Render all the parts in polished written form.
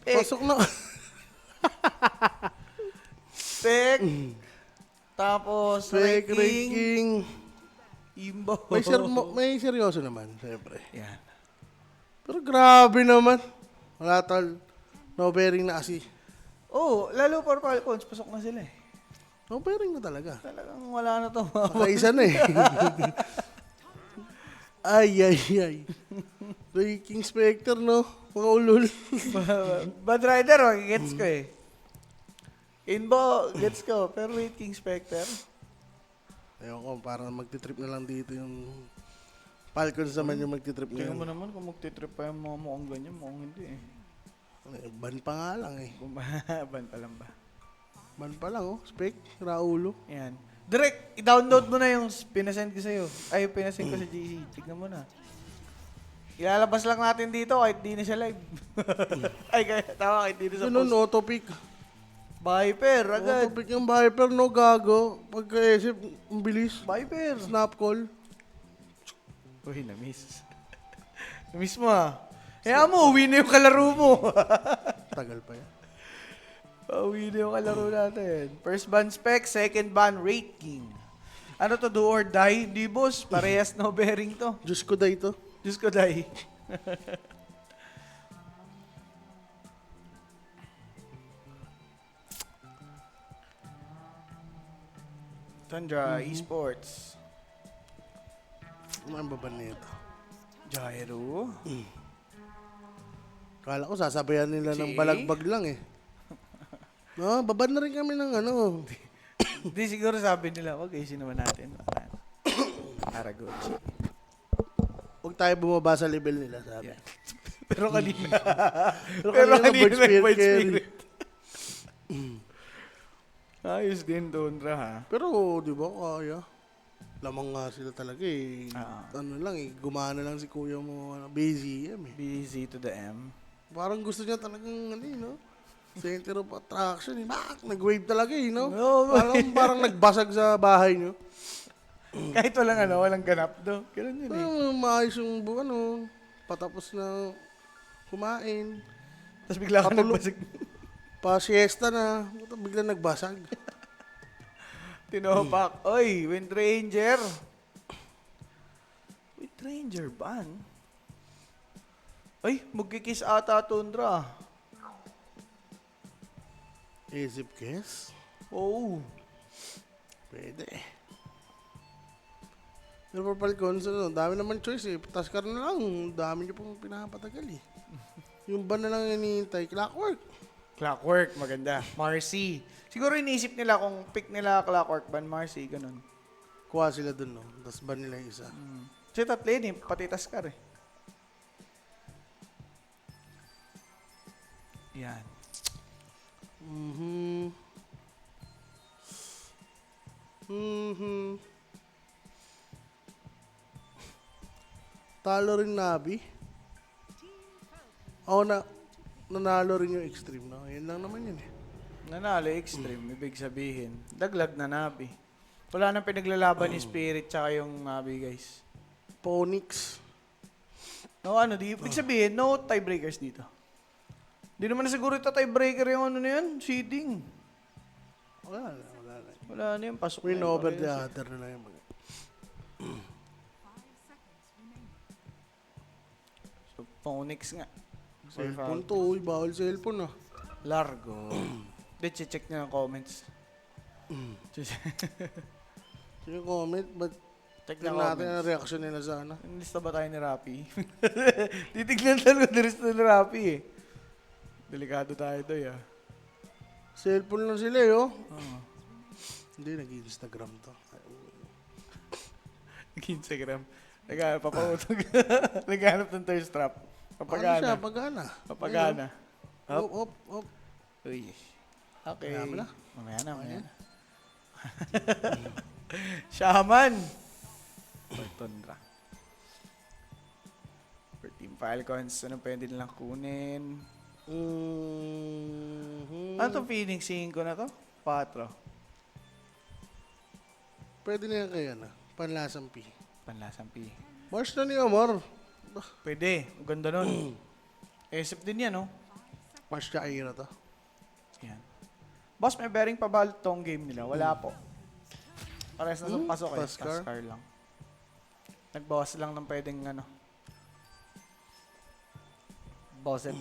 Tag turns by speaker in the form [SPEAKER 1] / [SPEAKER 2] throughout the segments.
[SPEAKER 1] Pasok na.
[SPEAKER 2] Spec. Tapos,
[SPEAKER 1] Fake
[SPEAKER 2] ranking.
[SPEAKER 1] ranking.
[SPEAKER 2] Imbo.
[SPEAKER 1] May seryoso naman, siyempre.
[SPEAKER 2] Yan.
[SPEAKER 1] Pero grabe naman. Wala tal. No bearing na kasi.
[SPEAKER 2] Oh, lalo for Falcons, pasok na sila eh.
[SPEAKER 1] No bearing na talaga.
[SPEAKER 2] Talagang wala na to.
[SPEAKER 1] Nakaisa na eh. Ay. Ranking Spectre, no? Mga ulol.
[SPEAKER 2] Bad Rider, gets ko eh. Inbo, gets ko. Pero wait, King Spectre.
[SPEAKER 1] Ayun ko, parang magtitrip na lang dito yung Falcons naman yung magtitrip
[SPEAKER 2] Tingnan mo
[SPEAKER 1] ngayon.
[SPEAKER 2] naman kung magtitrip pa yung mga mukhang ganyan, mukhang hindi eh.
[SPEAKER 1] Ban pa nga lang eh.
[SPEAKER 2] Ban pa lang ba?
[SPEAKER 1] Ban pa lang oh. Spec, Raulo.
[SPEAKER 2] Yan. Direct, i-download mo na yung pinasend ko sa'yo. Ay, pinasend ko sa GC. Tignan mo na. Ilalabas lang natin dito kahit di na siya live. Ay, kaya tawa kahit di na sa
[SPEAKER 1] Ganun,
[SPEAKER 2] post.
[SPEAKER 1] autopic.
[SPEAKER 2] Viper, agad.
[SPEAKER 1] Autopic yung Viper, no gago. Pagka-isip, ang bilis.
[SPEAKER 2] Viper.
[SPEAKER 1] Snap call.
[SPEAKER 2] Uy, na-miss. Na-miss mo ah. Kaya mo, uwi na yung kalaro mo.
[SPEAKER 1] Tagal pa yan.
[SPEAKER 2] Uwi na yung kalaro natin. First ban spec, second ban rate king. Ano to, do or die? Hindi boss, parehas no bearing to.
[SPEAKER 1] Diyos ko day to.
[SPEAKER 2] Diyos ko die. Tundra, esports.
[SPEAKER 1] Ano ang baban nito?
[SPEAKER 2] Gyro.
[SPEAKER 1] Kala ko sasabayan nila ng
[SPEAKER 2] Si?
[SPEAKER 1] balagbag lang eh. No, babad na rin kami ng ano.
[SPEAKER 2] Di siguro sabi nila, wag ayusin naman natin. Araguchi.
[SPEAKER 1] Huwag tayo bumaba sa level nila, sabi.
[SPEAKER 2] Yeah. Pero kanina.
[SPEAKER 1] Pero kanina, bird spirit
[SPEAKER 2] bird
[SPEAKER 1] carry.
[SPEAKER 2] spirit. Ayos din, Tundra ha.
[SPEAKER 1] Pero, di ba, kaya. Lamang nga sila talaga eh. Ano lang eh, gumana lang si kuya mo, busy eh.
[SPEAKER 2] Busy to the M.
[SPEAKER 1] Parang gusto niya talagang, ano no? Center of attraction eh. Nag-wave talaga eh, no?
[SPEAKER 2] No.
[SPEAKER 1] Parang nagbasag sa bahay niyo.
[SPEAKER 2] Kahit walang ganap do. Ganun yun eh.
[SPEAKER 1] Maayos yung patapos na kumain.
[SPEAKER 2] Tapos bigla ka
[SPEAKER 1] Patulog.
[SPEAKER 2] nagbasag.
[SPEAKER 1] Pa-siesta na, bigla nagbasag.
[SPEAKER 2] Tinopak. Oy, Wind Ranger. Wind Ranger ban? Ay, magkikiss ata Tundra.
[SPEAKER 1] Isip guess?
[SPEAKER 2] Oo.
[SPEAKER 1] Pwede. Pero for Falcons, dami naman choice eh. Taskar na lang, dami niyo pong pinapatagal eh. Yung ban na lang hinihintay, Clockwork.
[SPEAKER 2] Clockwork, maganda. Marcy. Siguro iniisip nila kung pick nila Clockwork ban Marcy, ganun.
[SPEAKER 1] Kuha sila dun, no? Tapos ban nila yung isa.
[SPEAKER 2] Kasi tatlo yun eh, pati Taskar eh. Yan.
[SPEAKER 1] Talo rin Nabi. Oo, nanalo rin yung extreme, no? Yan lang naman yun eh.
[SPEAKER 2] Nanalo extreme, ibig sabihin. Daglag na Nabi. Wala nang pinaglalaban ni Spirit tsaka yung Nabi, guys.
[SPEAKER 1] Phoenix.
[SPEAKER 2] No, ibig sabihin, no tiebreakers dito. Di naman na siguro ito tiebreaker yung ano na yan, seeding.
[SPEAKER 1] Wala na.
[SPEAKER 2] Wala na yan, pasok
[SPEAKER 1] Win
[SPEAKER 2] na yun,
[SPEAKER 1] over the
[SPEAKER 2] parehas
[SPEAKER 1] other na lang yung mga.
[SPEAKER 2] So, Phoenix nga.
[SPEAKER 1] Cellphone to, uy, bawal cellphone ah.
[SPEAKER 2] Largo. Di, check nyo yung comments.
[SPEAKER 1] Sige, comment, but
[SPEAKER 2] Check na
[SPEAKER 1] tignan natin
[SPEAKER 2] comments.
[SPEAKER 1] ang reaction nila sa ano.
[SPEAKER 2] Nilista ba tayo ni Rappi? Titignan talaga nilista ni Rappi eh. Delikado tayo doy ah.
[SPEAKER 1] Cellphone lang sila eh, oh.
[SPEAKER 2] Oo.
[SPEAKER 1] Hindi, nag-Instagram to.
[SPEAKER 2] Instagram. Naghanap papautog. Naghanap ng thirst trap.
[SPEAKER 1] Ano siya?
[SPEAKER 2] Papagana.
[SPEAKER 1] Pagana.
[SPEAKER 2] Papagana.
[SPEAKER 1] Up.
[SPEAKER 2] Uy. Okay.
[SPEAKER 1] Mamaya na.
[SPEAKER 2] Mamaya na. Shaman. Tundra. For Team Falcons, ano pwede nilang kunin? Ano to Phoenix 5 na to? 4.
[SPEAKER 1] Pwede na yan kaya na. Panlasang P.
[SPEAKER 2] Panlasang P.
[SPEAKER 1] March na ni Amar.
[SPEAKER 2] Pwede. Ang ganda nun. Except din yan, no?
[SPEAKER 1] Mas Jaira to.
[SPEAKER 2] Yan. Boss, may bearing pa ba tong game nila? Wala po. Pares na sa pasok eh.
[SPEAKER 1] Taskar?
[SPEAKER 2] Taskar lang. Nagbawas lang ng pwedeng ano. Bosset.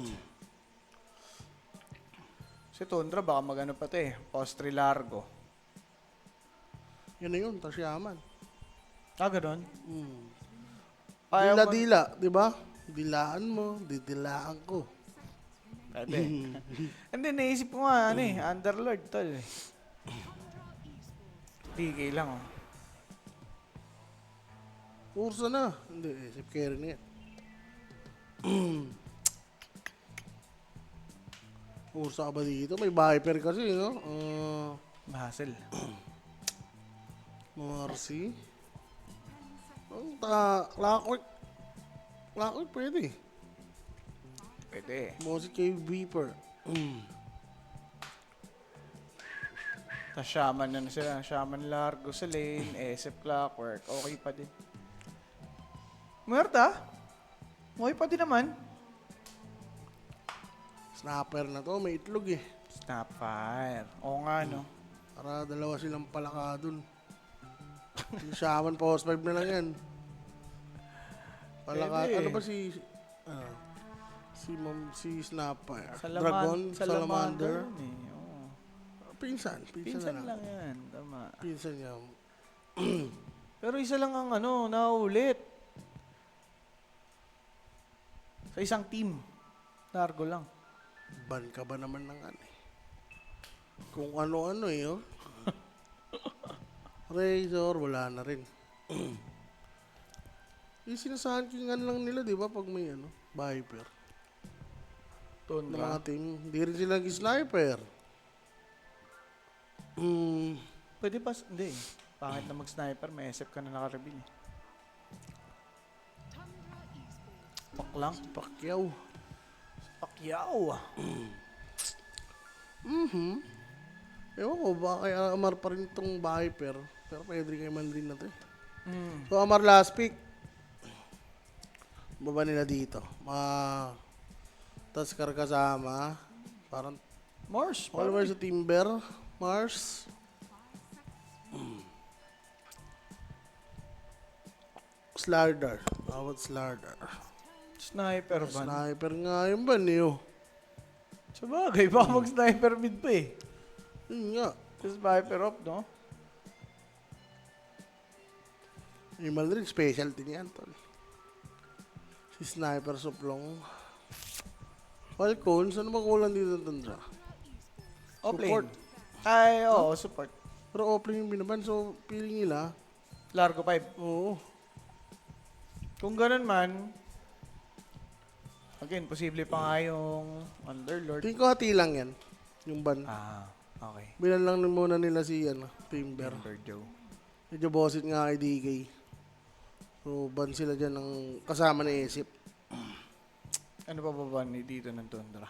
[SPEAKER 2] Si Tundra baka magano pa to eh. Postre largo.
[SPEAKER 1] Yan na yun, Tasyaman.
[SPEAKER 2] Ganun?
[SPEAKER 1] Dila,
[SPEAKER 2] mo-
[SPEAKER 1] dila, di ba? Dilaan mo, didilaan ko.
[SPEAKER 2] Pwede. Hindi, naisip ko nga, ano eh, Underlord, tol eh. DK lang, oh.
[SPEAKER 1] Ursa na. Hindi, sip carry na yan. Ursa ka ba dito? May Viper kasi, no?
[SPEAKER 2] Hassle.
[SPEAKER 1] Marcy. Clockwork. Clockwork pwede.
[SPEAKER 2] Pwede.
[SPEAKER 1] Mosi kay Viper.
[SPEAKER 2] Tapos Shaman na sila. Shaman largo sa lane. SF Clockwork. Okay pa din. Muerta? Okay pa din naman.
[SPEAKER 1] Snapper na to, may itlog eh.
[SPEAKER 2] Snapfire. Oo nga, no?
[SPEAKER 1] Para dalawa silang palaka dun. Yung Shaman Post 5 na lang yan. Palaka,
[SPEAKER 2] Pwede.
[SPEAKER 1] ano ba si... si Snapper. Dragon, Salamander.
[SPEAKER 2] yun eh. Oo.
[SPEAKER 1] Pinsan
[SPEAKER 2] Pinsan
[SPEAKER 1] na
[SPEAKER 2] lang yan. Tama.
[SPEAKER 1] Pinsan niya.
[SPEAKER 2] Pero isa lang ang ano, naulit. Sa isang team. Largo lang.
[SPEAKER 1] Ban ka ba naman ng ano eh. Kung ano-ano eh, oh. Razor, wala na rin. Yung sinasahankingan lang nila, di ba, pag may ano, Viper. Ng
[SPEAKER 2] Tundra.
[SPEAKER 1] mga team, hindi rin sila sniper.
[SPEAKER 2] Pwede pa, hindi. Pangit na mag-sniper, may SF ka na nakareveal. Pak lang.
[SPEAKER 1] Pacquiao.
[SPEAKER 2] Pacquiao.
[SPEAKER 1] Ewan ko, baka kaya Amar pa rin itong Viper. Pero pwede rin kay Mandarin na to eh.
[SPEAKER 2] Mm.
[SPEAKER 1] So, Amar last pick. Baba nila dito. Taskar kasama. Parang
[SPEAKER 2] Mars.
[SPEAKER 1] all over sa Timber. Mars. Slardar. Bawat Slardar.
[SPEAKER 2] Sniper ba?
[SPEAKER 1] Sniper nga yung ban eh. Oh.
[SPEAKER 2] Sa bagay, baka mag-sniper mid pa eh.
[SPEAKER 1] Yun nga.
[SPEAKER 2] Tapos Viper up, no?
[SPEAKER 1] Yung Madrid, specialty niyan, tol. Si Sniper Suplong. Falcons, ano ba kulang dito ng Tundra? Support.
[SPEAKER 2] Offlane. Ay, oo, support.
[SPEAKER 1] Pero offlane yung binaban, so feeling nila,
[SPEAKER 2] Largo 5.
[SPEAKER 1] oo.
[SPEAKER 2] Kung ganun man, again, posible pa nga yung Underlord.
[SPEAKER 1] Tingin ko hati lang yan, yung ban.
[SPEAKER 2] Okay.
[SPEAKER 1] Bilan lang muna nila si Timber.
[SPEAKER 2] Timber Joe.
[SPEAKER 1] Medyo bossit nga kay DK. So, ban sila dyan ng kasama ni Esip.
[SPEAKER 2] Ano pa ba ni dito ng Tundra?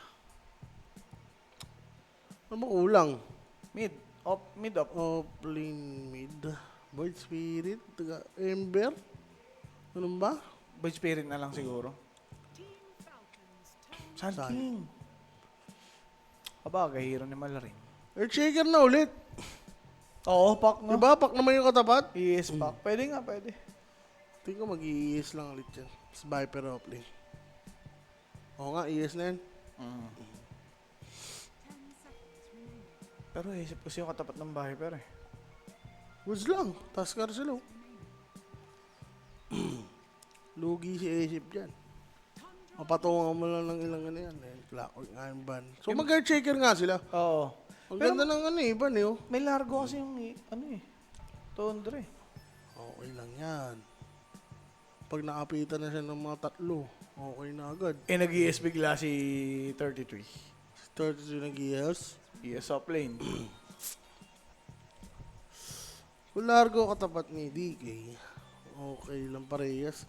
[SPEAKER 1] Ano ba kulang?
[SPEAKER 2] Mid. Mid up.
[SPEAKER 1] Offlane mid. Void Spirit, Ember. Ano ba?
[SPEAKER 2] Void Spirit na lang siguro. Sun
[SPEAKER 1] Sun.
[SPEAKER 2] King. Kabagay, hero ni Malaring.
[SPEAKER 1] Earthshaker na ulit.
[SPEAKER 2] Oo, pack na.
[SPEAKER 1] Diba? Pak naman yung katapat.
[SPEAKER 2] Yes, pack. Pwede nga, pwede.
[SPEAKER 1] Tingin ko mag-i-ES lang ulit yan. Tapos Viper offlane. Oo nga, ES na yan.
[SPEAKER 2] Pero isip ko siya yung katapat ng Viper eh.
[SPEAKER 1] Goods lang. Taskar sila. Lugi si Esip dyan. Mapatungan mo lang ng ilang ano yan. Clockwork nga yung ban. So mag-earthshaker nga sila.
[SPEAKER 2] Oo.
[SPEAKER 1] Ang
[SPEAKER 2] Pero-
[SPEAKER 1] ganda ng ano eh, ban eh. Oh.
[SPEAKER 2] May largo kasi yung, ano eh, Tundra eh.
[SPEAKER 1] Okay lang yan. Pag nakapitan na siya ng mga tatlo, okay na agad.
[SPEAKER 2] Eh, nag-ES bigla si 33.
[SPEAKER 1] 32 nag-ES.
[SPEAKER 2] ES up lane.
[SPEAKER 1] Kung largo katapat ni DK, okay lang parehas.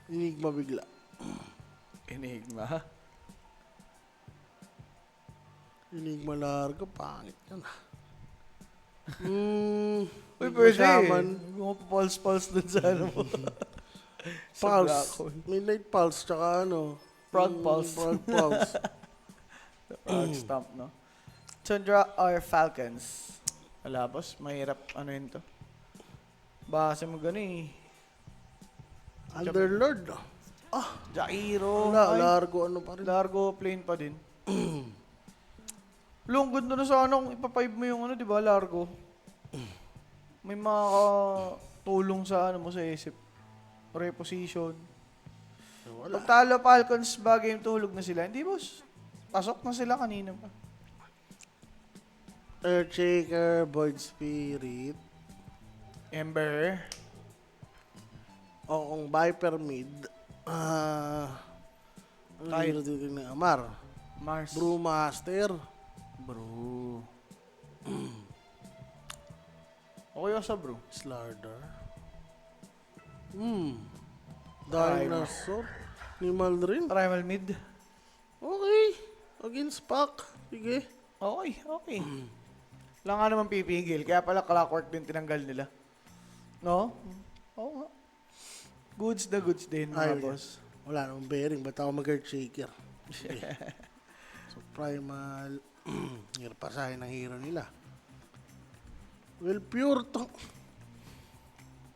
[SPEAKER 1] Enigma bigla.
[SPEAKER 2] Enigma.
[SPEAKER 1] Enigma largo, pangit yan.
[SPEAKER 2] Uy,
[SPEAKER 1] Enigma
[SPEAKER 2] pwede
[SPEAKER 1] Shaman.
[SPEAKER 2] eh. Pulse dun sa ano mo. Sa black
[SPEAKER 1] Pulse.
[SPEAKER 2] hole.
[SPEAKER 1] Midnight Pulse, tsaka ano.
[SPEAKER 2] Frog
[SPEAKER 1] yung
[SPEAKER 2] Pulse.
[SPEAKER 1] Frog Pulse.
[SPEAKER 2] Frog Stomp, no? Tundra or Falcons? Wala, boss. Mahirap, ano yun to? Base mo gano'n eh.
[SPEAKER 1] Underlord.
[SPEAKER 2] Jairo.
[SPEAKER 1] Wala,
[SPEAKER 2] Ay,
[SPEAKER 1] largo ano pa rin.
[SPEAKER 2] Largo plane pa din. Long good na sana kung ipa-5 mo yung ano, di ba? Largo. May makakatulong sa ano mo sa isip. Reposition.
[SPEAKER 1] Wala.
[SPEAKER 2] Pag talo Falcons, bagay yung tulog na sila. Hindi, boss. Pasok na sila kanina pa.
[SPEAKER 1] Earthshaker, Void Spirit.
[SPEAKER 2] Ember.
[SPEAKER 1] O kung Viper mid. Ano
[SPEAKER 2] Kahit-
[SPEAKER 1] hero dito na Amar?
[SPEAKER 2] Mars.
[SPEAKER 1] Brewmaster.
[SPEAKER 2] Bro. Okay ako sa bro.
[SPEAKER 1] Slardar. Dinosaur. Animal rin.
[SPEAKER 2] Primal mid.
[SPEAKER 1] Okay. Against Pac. Sige.
[SPEAKER 2] Okay, okay. Wala nga naman pipigil. Kaya pala clockwork din tinanggal nila. No? Oo nga. Goods na goods din, mga
[SPEAKER 1] Ay,
[SPEAKER 2] boss.
[SPEAKER 1] Wala namang bearing. Ba't ako mag-Earthshaker? Sige. So, Primal. Hirap pasahin ng hero nila. Well, pure to.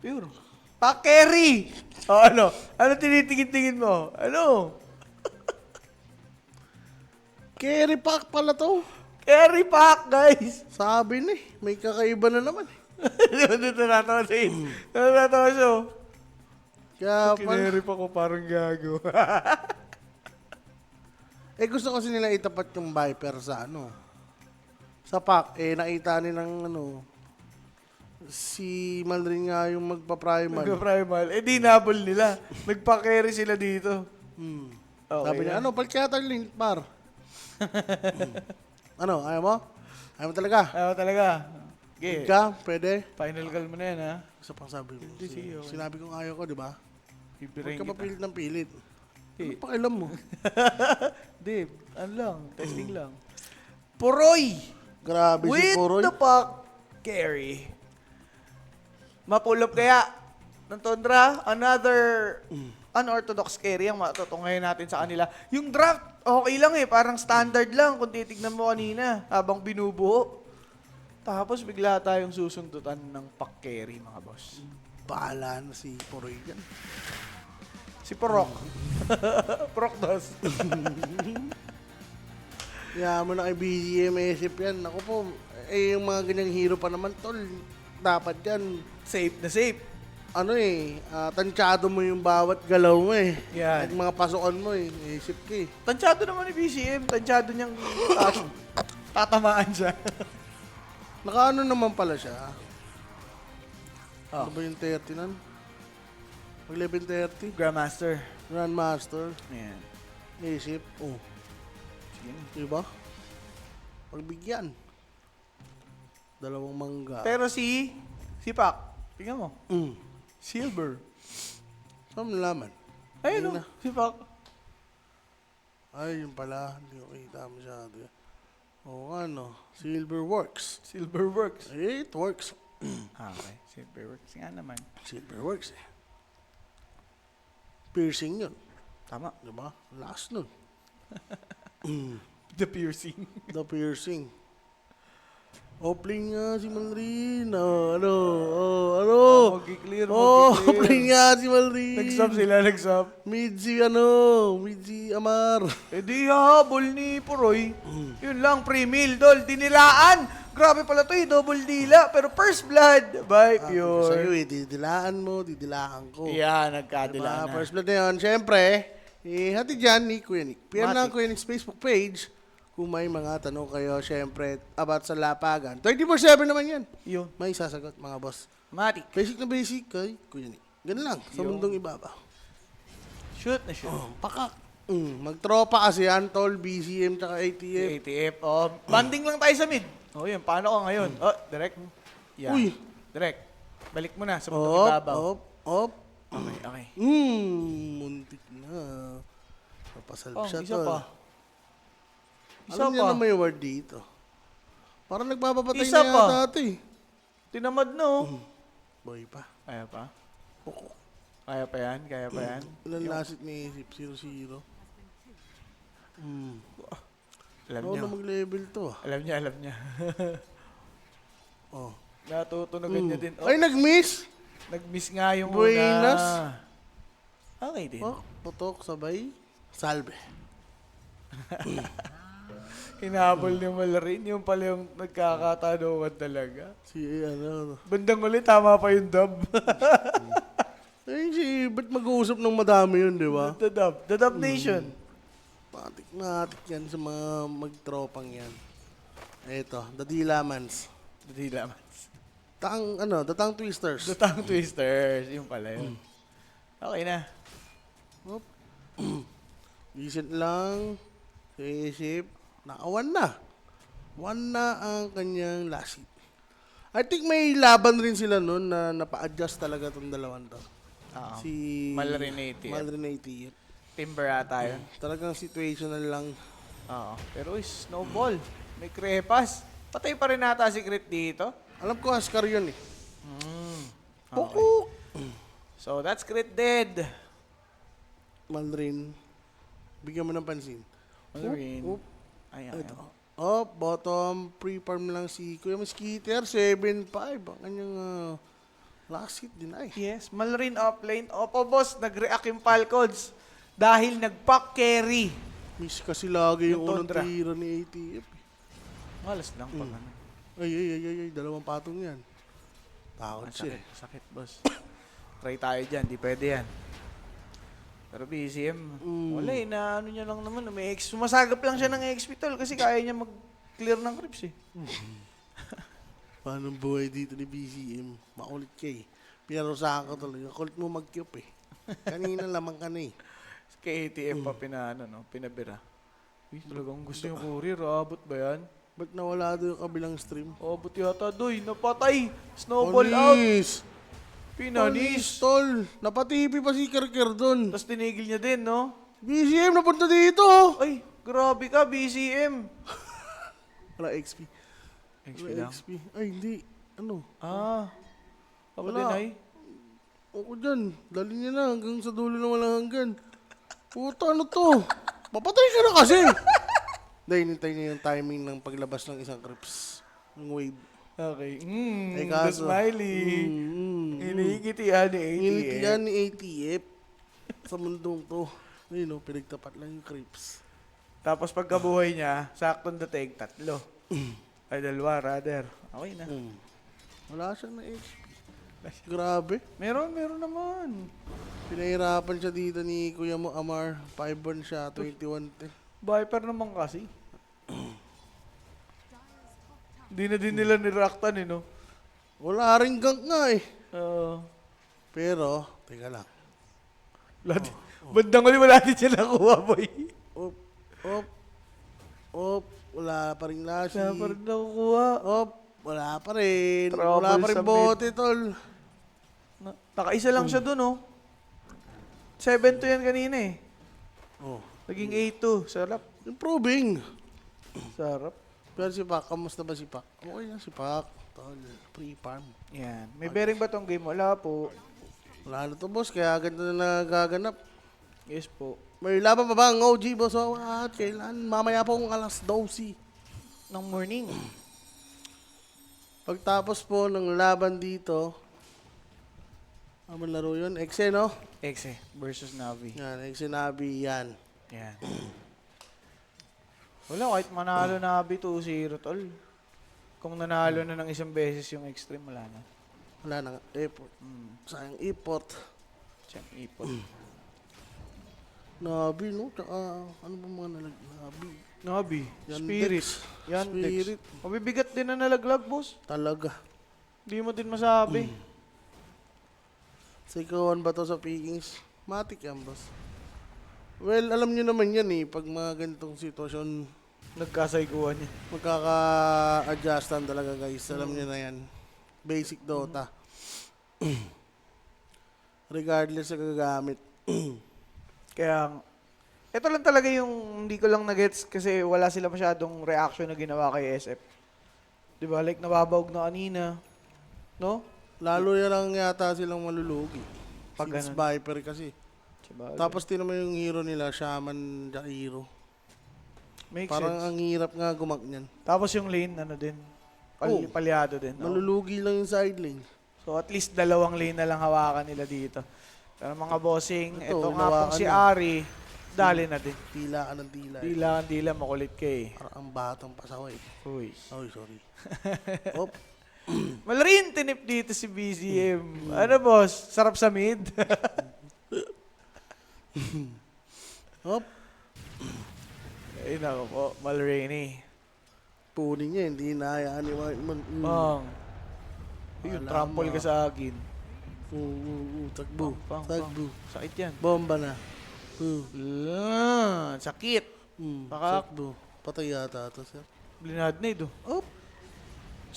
[SPEAKER 2] Pure. Pa-carry! O ano? Ano tinitingin-tingin mo? Ano?
[SPEAKER 1] Carry pack pala to.
[SPEAKER 2] Carry pack, guys!
[SPEAKER 1] Sabi na eh. May kakaiba na naman eh.
[SPEAKER 2] Dito natawa sa in. Natawa siya.
[SPEAKER 1] Kaya pala.
[SPEAKER 2] Kinary pa ko parang gago.
[SPEAKER 1] Gusto kasi nila itapat yung Viper sa ano. Sa pack. Nakita nilang ano. Si Mandarin nga yung magpa-primal.
[SPEAKER 2] Nagka-primal. Di nabol nila. Nagpa-carry sila dito. Okay,
[SPEAKER 1] Sabi niya,
[SPEAKER 2] yan.
[SPEAKER 1] ano, palikata yung link par. Ano, ayaw mo? Ayaw mo talaga?
[SPEAKER 2] Ayaw talaga. Okay.
[SPEAKER 1] Ika, pwede?
[SPEAKER 2] Final call mo na yan, ha?
[SPEAKER 1] Isa pang sabi mo.
[SPEAKER 2] Hindi, sige, okay.
[SPEAKER 1] Sinabi kong ayaw ko, di ba? Huwag
[SPEAKER 2] Bibirahin
[SPEAKER 1] ka
[SPEAKER 2] kita.
[SPEAKER 1] mapilit ng pilit.
[SPEAKER 2] Hindi.
[SPEAKER 1] Ano pakialam mo?
[SPEAKER 2] Hindi. Ano lang. Testing lang. Puroy!
[SPEAKER 1] Grabe si
[SPEAKER 2] With
[SPEAKER 1] Poroy.
[SPEAKER 2] the puck, carry. Mapulop kaya ng Tundra, another unorthodox carry ang matutunghayan natin sa kanila. Yung draft, okay lang eh. Parang standard lang kung titignan mo kanina habang binubuo. Tapos bigla tayong susundutan ng pack carry, mga boss.
[SPEAKER 1] Bahala na si Poroy dyan.
[SPEAKER 2] Si Porok. Porok dos.
[SPEAKER 1] Kaya mo na kay BGM isip yan. Ako po, yung mga ganyang hero pa naman, tol. Dapat yan.
[SPEAKER 2] Safe na safe.
[SPEAKER 1] Ano tansyado mo yung bawat galaw mo eh.
[SPEAKER 2] Yan.
[SPEAKER 1] At mga pasukan mo eh. Isip ka eh.
[SPEAKER 2] Tansyado naman ni BCM. Tansyado niyang tatamaan siya.
[SPEAKER 1] Nakaano naman pala siya.
[SPEAKER 2] Oh.
[SPEAKER 1] Ano ba yung 30 nun? Mag 11:30.
[SPEAKER 2] Grandmaster.
[SPEAKER 1] Grandmaster.
[SPEAKER 2] Ayan.
[SPEAKER 1] Isip. Oh.
[SPEAKER 2] Sige na.
[SPEAKER 1] Diba? Pagbigyan. Dalawang mangga.
[SPEAKER 2] Pero si Pac, tingnan mo.
[SPEAKER 1] Mm.
[SPEAKER 2] Silver.
[SPEAKER 1] Saan mo nalaman?
[SPEAKER 2] Ayun
[SPEAKER 1] Ayun
[SPEAKER 2] o, si Pac.
[SPEAKER 1] Ay, yun pala. Hindi ko kita masyado. Oo nga, no. Silver works.
[SPEAKER 2] Silver works.
[SPEAKER 1] It works.
[SPEAKER 2] Okay, silver works nga naman.
[SPEAKER 1] Silver works eh. Piercing yun.
[SPEAKER 2] Tama.
[SPEAKER 1] Diba? Last nun.
[SPEAKER 2] The piercing.
[SPEAKER 1] The piercing. Opening nga si Malrin. Ano?
[SPEAKER 2] Mag-clear,
[SPEAKER 1] Opening nga si Malrin.
[SPEAKER 2] Nag-sub sila, nag-sub.
[SPEAKER 1] Mid si Amar.
[SPEAKER 2] Eh di habol ni Puroy. Yun lang, pre-meal, dol. Dinilaan. Grabe pala to eh, double dila. Pero first blood, by
[SPEAKER 1] Sa'yo
[SPEAKER 2] pure.
[SPEAKER 1] didilaan mo, didilaan ko.
[SPEAKER 2] Yeah, nagkadila na.
[SPEAKER 1] First blood na yun. Siyempre, hati dyan ni Kuya Nick. PM
[SPEAKER 2] Matik.
[SPEAKER 1] lang Kuya Nick's Facebook page. Kung may mga tanong kayo, siyempre, about sa lapagan. 24/7 naman yan.
[SPEAKER 2] Yun.
[SPEAKER 1] May sasagot, mga boss.
[SPEAKER 2] Matik.
[SPEAKER 1] Basic na basic kay Kuya Nick. Ganun lang, sa
[SPEAKER 2] Yun.
[SPEAKER 1] mundong ibabaw.
[SPEAKER 2] Shoot na shoot.
[SPEAKER 1] Pakak. Magtropa kasi yan, tol, BCM, tsaka ATF.
[SPEAKER 2] ATF. Oh, banding lang tayo sa mid. Oh, yun. Paano ka ngayon? Oh, direct. Yeah.
[SPEAKER 1] Uy.
[SPEAKER 2] Direct. Balik mo na sa mundong ibabaw.
[SPEAKER 1] Op.
[SPEAKER 2] Okay, okay.
[SPEAKER 1] Muntik na. Papasalp
[SPEAKER 2] Oh,
[SPEAKER 1] siya,
[SPEAKER 2] isa
[SPEAKER 1] tol.
[SPEAKER 2] pa. Isa
[SPEAKER 1] Alam niya
[SPEAKER 2] pa.
[SPEAKER 1] na may word dito. Parang nagpapapatay
[SPEAKER 2] Isa
[SPEAKER 1] na
[SPEAKER 2] pa.
[SPEAKER 1] yata ito eh.
[SPEAKER 2] Tinamad na oh.
[SPEAKER 1] Boy pa.
[SPEAKER 2] Ayaw pa.
[SPEAKER 1] Poko.
[SPEAKER 2] Kaya pa yan, kaya pa yan.
[SPEAKER 1] Ilan lasit ni Isip? 0-0.
[SPEAKER 2] Alam
[SPEAKER 1] Oo
[SPEAKER 2] niya.
[SPEAKER 1] na mag-level to.
[SPEAKER 2] Alam niya, alam niya.
[SPEAKER 1] Oh.
[SPEAKER 2] Natutunugan niya din. Oh,
[SPEAKER 1] Ay, nag-miss!
[SPEAKER 2] nag-miss nga yung
[SPEAKER 1] Buenas.
[SPEAKER 2] una. Okay din.
[SPEAKER 1] Oh, putok, sabay. Salve.
[SPEAKER 2] Hinabol ni Malarin. Yung pala yung nagkakatanungan talaga.
[SPEAKER 1] Si, ano,
[SPEAKER 2] Bandang ulit, tama pa yung dub.
[SPEAKER 1] ay, ba't mag-uusap ng madami yun, di ba?
[SPEAKER 2] The dub. The dub nation.
[SPEAKER 1] Patik yan sa mga magtropang yan. Eto, The Dilamans.
[SPEAKER 2] Hindi naman.
[SPEAKER 1] The Tongue Twisters.
[SPEAKER 2] The tongue twisters. Yung pala yun. Okay na.
[SPEAKER 1] Oop. Decent lang. Isip. Nakawan na. One na ang kanyang last hit. I think may laban rin sila noon na napa-adjust talaga itong dalawan to.
[SPEAKER 2] Oo.
[SPEAKER 1] Si
[SPEAKER 2] Malarin ATF.
[SPEAKER 1] Malarin ATF.
[SPEAKER 2] Timber ata yun.
[SPEAKER 1] Talagang situational lang.
[SPEAKER 2] Oo. Pero snowball. May crepas. Patay pa rin ata si Crit dito.
[SPEAKER 1] Alam ko, Ascar yun eh.
[SPEAKER 2] Pukuk! So, that's Crit dead.
[SPEAKER 1] Malarin. Bigyan mo ng pansin.
[SPEAKER 2] Malarin.
[SPEAKER 1] Oop, oop.
[SPEAKER 2] Ayan.
[SPEAKER 1] Ito. Oh, bottom, pre-farm lang si Kuya Mosquiter, 7-5. Ang kanyang last hit din ay.
[SPEAKER 2] Yes, Malarin offlane. Opo, boss, nag-react yung Falcons dahil nag-pack carry.
[SPEAKER 1] Miss kasi lagi yung
[SPEAKER 2] Yung
[SPEAKER 1] unang
[SPEAKER 2] Tundra.
[SPEAKER 1] tira ni ATF.
[SPEAKER 2] Malas lang pag ano.
[SPEAKER 1] Ay, dalawang patong yan. Takot
[SPEAKER 2] Ang
[SPEAKER 1] siya.
[SPEAKER 2] sakit, sakit, boss. Try tayo dyan, di pwede yan. Pero BCM, wala eh, na ano niya lang naman, sumasagap lang siya ng XP tol kasi kaya niya mag-clear ng creeps eh.
[SPEAKER 1] Paano buhay dito ni BCM? Makulit ka eh. Pinarusahan ko talaga. Kulit mo mag-cube eh. Kanina lamang ka na eh.
[SPEAKER 2] Kay ATF pa pinabira. Uy, talagang gusto yung courier, abot ba yan?
[SPEAKER 1] Ba't nawala doon yung kabilang stream?
[SPEAKER 2] Abot yata, doy, napatay! Snowball out!
[SPEAKER 1] Onis!
[SPEAKER 2] Pinanis!
[SPEAKER 1] Tol! Napatipi pa si Kerker doon.
[SPEAKER 2] Tapos tinigil niya din, no?
[SPEAKER 1] BCM, napunta dito!
[SPEAKER 2] Ay, grabe ka, BCM!
[SPEAKER 1] Wala XP.
[SPEAKER 2] XP
[SPEAKER 1] Wala
[SPEAKER 2] lang.
[SPEAKER 1] XP. Ay, hindi. Ano?
[SPEAKER 2] Ako
[SPEAKER 1] Wala.
[SPEAKER 2] din ay.
[SPEAKER 1] Ako dyan. Dali niya na hanggang sa dulo na walang hanggan. Puta, ano to? Papatay ka na kasi! Dahil hinintay niya yung timing ng paglabas ng isang creeps. Yung wave.
[SPEAKER 2] Okay.
[SPEAKER 1] Ay,
[SPEAKER 2] The
[SPEAKER 1] kaso.
[SPEAKER 2] smiley. Iniigitihan ni ATF.
[SPEAKER 1] Hinitiyan ni ATF sa mundong to. Ayun o, pinagtapat lang yung creeps.
[SPEAKER 2] Tapos pagkabuhay niya, saktong dating, 3. Ay, 2 rather. Okay na.
[SPEAKER 1] Wala siyang na XP. Grabe.
[SPEAKER 2] Meron naman.
[SPEAKER 1] Pinahirapan siya dito ni Kuya mo Amar. 5-1 siya, 21-10.
[SPEAKER 2] Viper naman kasi. Di na din nila niraktan eh, no?
[SPEAKER 1] Wala rin gank nga eh. Pero, teka lang.
[SPEAKER 2] Bandang uli, wala din siya nakuha, boy.
[SPEAKER 1] Op. Wala pa rin lasi.
[SPEAKER 2] Wala pa rin nakukuha.
[SPEAKER 1] Op. Wala pa rin.
[SPEAKER 2] Trouble
[SPEAKER 1] Wala pa rin
[SPEAKER 2] sa mid.
[SPEAKER 1] bote, tol.
[SPEAKER 2] Nakaisa lang siya dun, oh. 7-2 yan kanina eh.
[SPEAKER 1] Oh.
[SPEAKER 2] Naging 8-2. Sarap.
[SPEAKER 1] Improving.
[SPEAKER 2] Sarap.
[SPEAKER 1] Pero si Pak, kamusta ba si Pak? Okay na si Pak. Tol, pre-farm.
[SPEAKER 2] Yan. May bearing ba tong game? Wala po.
[SPEAKER 1] Wala na to, boss. Kaya ganito na nagaganap.
[SPEAKER 2] Yes po.
[SPEAKER 1] May laban pa ba ang OG, boss? At kailan? Mamaya po kung alas 12.
[SPEAKER 2] Ng morning.
[SPEAKER 1] Pagtapos po ng laban dito, ano laro yun? Exe, no?
[SPEAKER 2] Exe versus Navi.
[SPEAKER 1] Yan, Exe Nabi, yan.
[SPEAKER 2] Yan. Wala, kahit manalo Navi 2-0, tol. Kung nanalo na ng isang beses yung extreme, wala na.
[SPEAKER 1] Wala na nga. Airport. Sayang airport.
[SPEAKER 2] Siyang ipot.
[SPEAKER 1] Nabi, no? Tsaka, ano ba mga Nabi?
[SPEAKER 2] Navi.
[SPEAKER 1] Yandex.
[SPEAKER 2] Spirit. Yandex.
[SPEAKER 1] Spirit.
[SPEAKER 2] Mabibigat din na nalaglag, boss.
[SPEAKER 1] Talaga.
[SPEAKER 2] Hindi mo din masabi.
[SPEAKER 1] Sa ikawan ba to sa pickings? Matik yan, boss. Well, alam nyo naman yan eh. Pag mga ganitong sitwasyon,
[SPEAKER 2] Nagkasayguan niya.
[SPEAKER 1] magkaka-adjustan talaga, guys. Alam nyo na yan. Basic Dota. Regardless sa gagamit.
[SPEAKER 2] Kaya, ito lang talaga yung hindi ko lang na-gets kasi wala sila masyadong reaction na ginawa kay SF. Diba? Like, nababawag na kanina. No?
[SPEAKER 1] Lalo yan lang yata silang malulugi.
[SPEAKER 2] Pag
[SPEAKER 1] Since
[SPEAKER 2] ganun.
[SPEAKER 1] Viper kasi.
[SPEAKER 2] Sabagay.
[SPEAKER 1] Tapos tinan mo yung hero nila, Shaman Hero.
[SPEAKER 2] Makes
[SPEAKER 1] Parang
[SPEAKER 2] sense.
[SPEAKER 1] ang hirap nga gumak niyan.
[SPEAKER 2] Tapos yung lane, ano din,
[SPEAKER 1] Oh.
[SPEAKER 2] palyado din. No?
[SPEAKER 1] Malulugi lang yung side lane.
[SPEAKER 2] So at least dalawang lane na lang hawakan nila dito. Pero mga bossing,
[SPEAKER 1] Ito,
[SPEAKER 2] ito nga pong
[SPEAKER 1] hinawakan
[SPEAKER 2] si
[SPEAKER 1] niya.
[SPEAKER 2] Ari, dali na din.
[SPEAKER 1] Tila ka ng tila.
[SPEAKER 2] Dila, makulit ka eh.
[SPEAKER 1] Parang ang batang pasaway.
[SPEAKER 2] Uy.
[SPEAKER 1] Oy, sorry. Op.
[SPEAKER 2] Malarin tinip dito si BZM. Ano boss? Sarap sa mid?
[SPEAKER 1] Op.
[SPEAKER 2] Ay nako po, Malrainy.
[SPEAKER 1] Punin niya, hindi hinahayaan ni Whiteman.
[SPEAKER 2] Bang. Yun,
[SPEAKER 1] Wala
[SPEAKER 2] trample
[SPEAKER 1] mo.
[SPEAKER 2] ka sa akin.
[SPEAKER 1] Takbo.
[SPEAKER 2] Pang.
[SPEAKER 1] Takbo.
[SPEAKER 2] Sakit yan.
[SPEAKER 1] Bomba na.
[SPEAKER 2] Sakit. Baka-
[SPEAKER 1] Takbo. Patay yata ito, sir.
[SPEAKER 2] Blinadnade oh.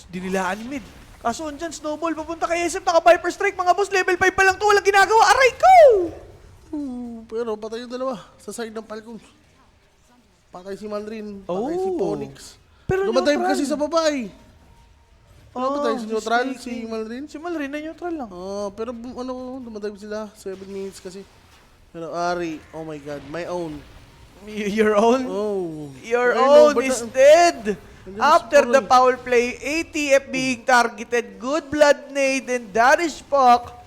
[SPEAKER 2] Dinilaan ni mid. Kaso andyan, snowball, papunta kay SF, naka-Viper Strike, mga boss, level 5 pa lang to, walang ginagawa, aray ko!
[SPEAKER 1] Pero patay yung dalawa sa side ng Falcons. Patay si Mandarin. Patay si
[SPEAKER 2] Oh.
[SPEAKER 1] Phoenix.
[SPEAKER 2] Pero
[SPEAKER 1] Dumadive
[SPEAKER 2] neutral.
[SPEAKER 1] kasi sa babae. Ano ba tayo? Si neutral? Si
[SPEAKER 2] mistaken.
[SPEAKER 1] Mandarin?
[SPEAKER 2] Si Malrin na neutral lang.
[SPEAKER 1] Pero dumadive sila. 7 minutes kasi. Pero Ari, oh my God, my own.
[SPEAKER 2] Your own?
[SPEAKER 1] Oh.
[SPEAKER 2] Your
[SPEAKER 1] Ay,
[SPEAKER 2] own
[SPEAKER 1] no, but
[SPEAKER 2] is dead!
[SPEAKER 1] Nandiyan
[SPEAKER 2] After
[SPEAKER 1] si
[SPEAKER 2] the
[SPEAKER 1] Poroy.
[SPEAKER 2] foul play, ATF being targeted, good blood nade, and that is Puck.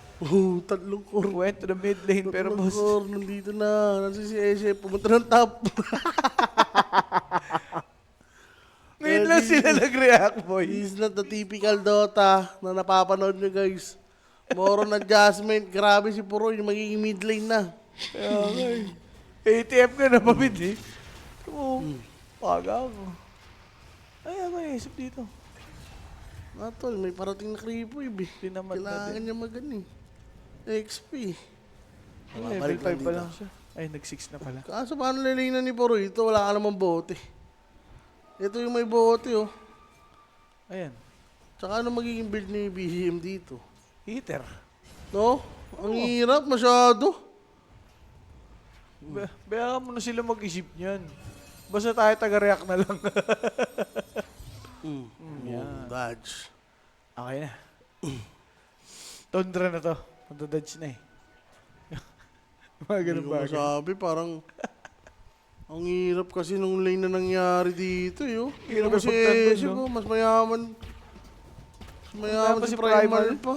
[SPEAKER 1] Tatlong core.
[SPEAKER 2] Went to the mid lane, pero
[SPEAKER 1] Tatlong
[SPEAKER 2] boss,
[SPEAKER 1] core, nandito na. Nasa si Eshe, pumunta ng top.
[SPEAKER 2] ngayon lang sila nag-react, boy.
[SPEAKER 1] He's not the typical Dota na napapanood nyo, guys. More on adjustment. Grabe si Puro, yung magiging mid lane na.
[SPEAKER 2] ATF ka na pamid eh. Oo, paga ako. Ay, ako naisip dito.
[SPEAKER 1] Tol, may parating na creepo, eh.
[SPEAKER 2] Tinamad na
[SPEAKER 1] Kailangan
[SPEAKER 2] din.
[SPEAKER 1] niya XP.
[SPEAKER 2] Level 5 pa lang siya. Ay, nag-6 na pala.
[SPEAKER 1] Kaso paano lilinan ni Puro? Ito, wala ka namang bote. Ito yung may bote, oh.
[SPEAKER 2] Ayan,
[SPEAKER 1] Tsaka ano magiging build ni BGM dito?
[SPEAKER 2] heater.
[SPEAKER 1] No? Ang hirap, masyado.
[SPEAKER 2] Baya mo na sila mag-isip niyan. Basta tayo taga-react na lang.
[SPEAKER 1] Yan. Dodge.
[SPEAKER 2] Okay na. Tundra na to. Matadodge na eh. Mga
[SPEAKER 1] Hindi
[SPEAKER 2] ganun
[SPEAKER 1] ko
[SPEAKER 2] bagay.
[SPEAKER 1] masabi, parang ang hirap kasi nung lane na nangyari dito, yo.
[SPEAKER 2] Hirap
[SPEAKER 1] Kasi
[SPEAKER 2] ipagtanggol,
[SPEAKER 1] Eshe
[SPEAKER 2] no?
[SPEAKER 1] ko, mas mayaman. Mas mayaman
[SPEAKER 2] pa
[SPEAKER 1] si
[SPEAKER 2] si
[SPEAKER 1] Primal
[SPEAKER 2] Primal.
[SPEAKER 1] pa.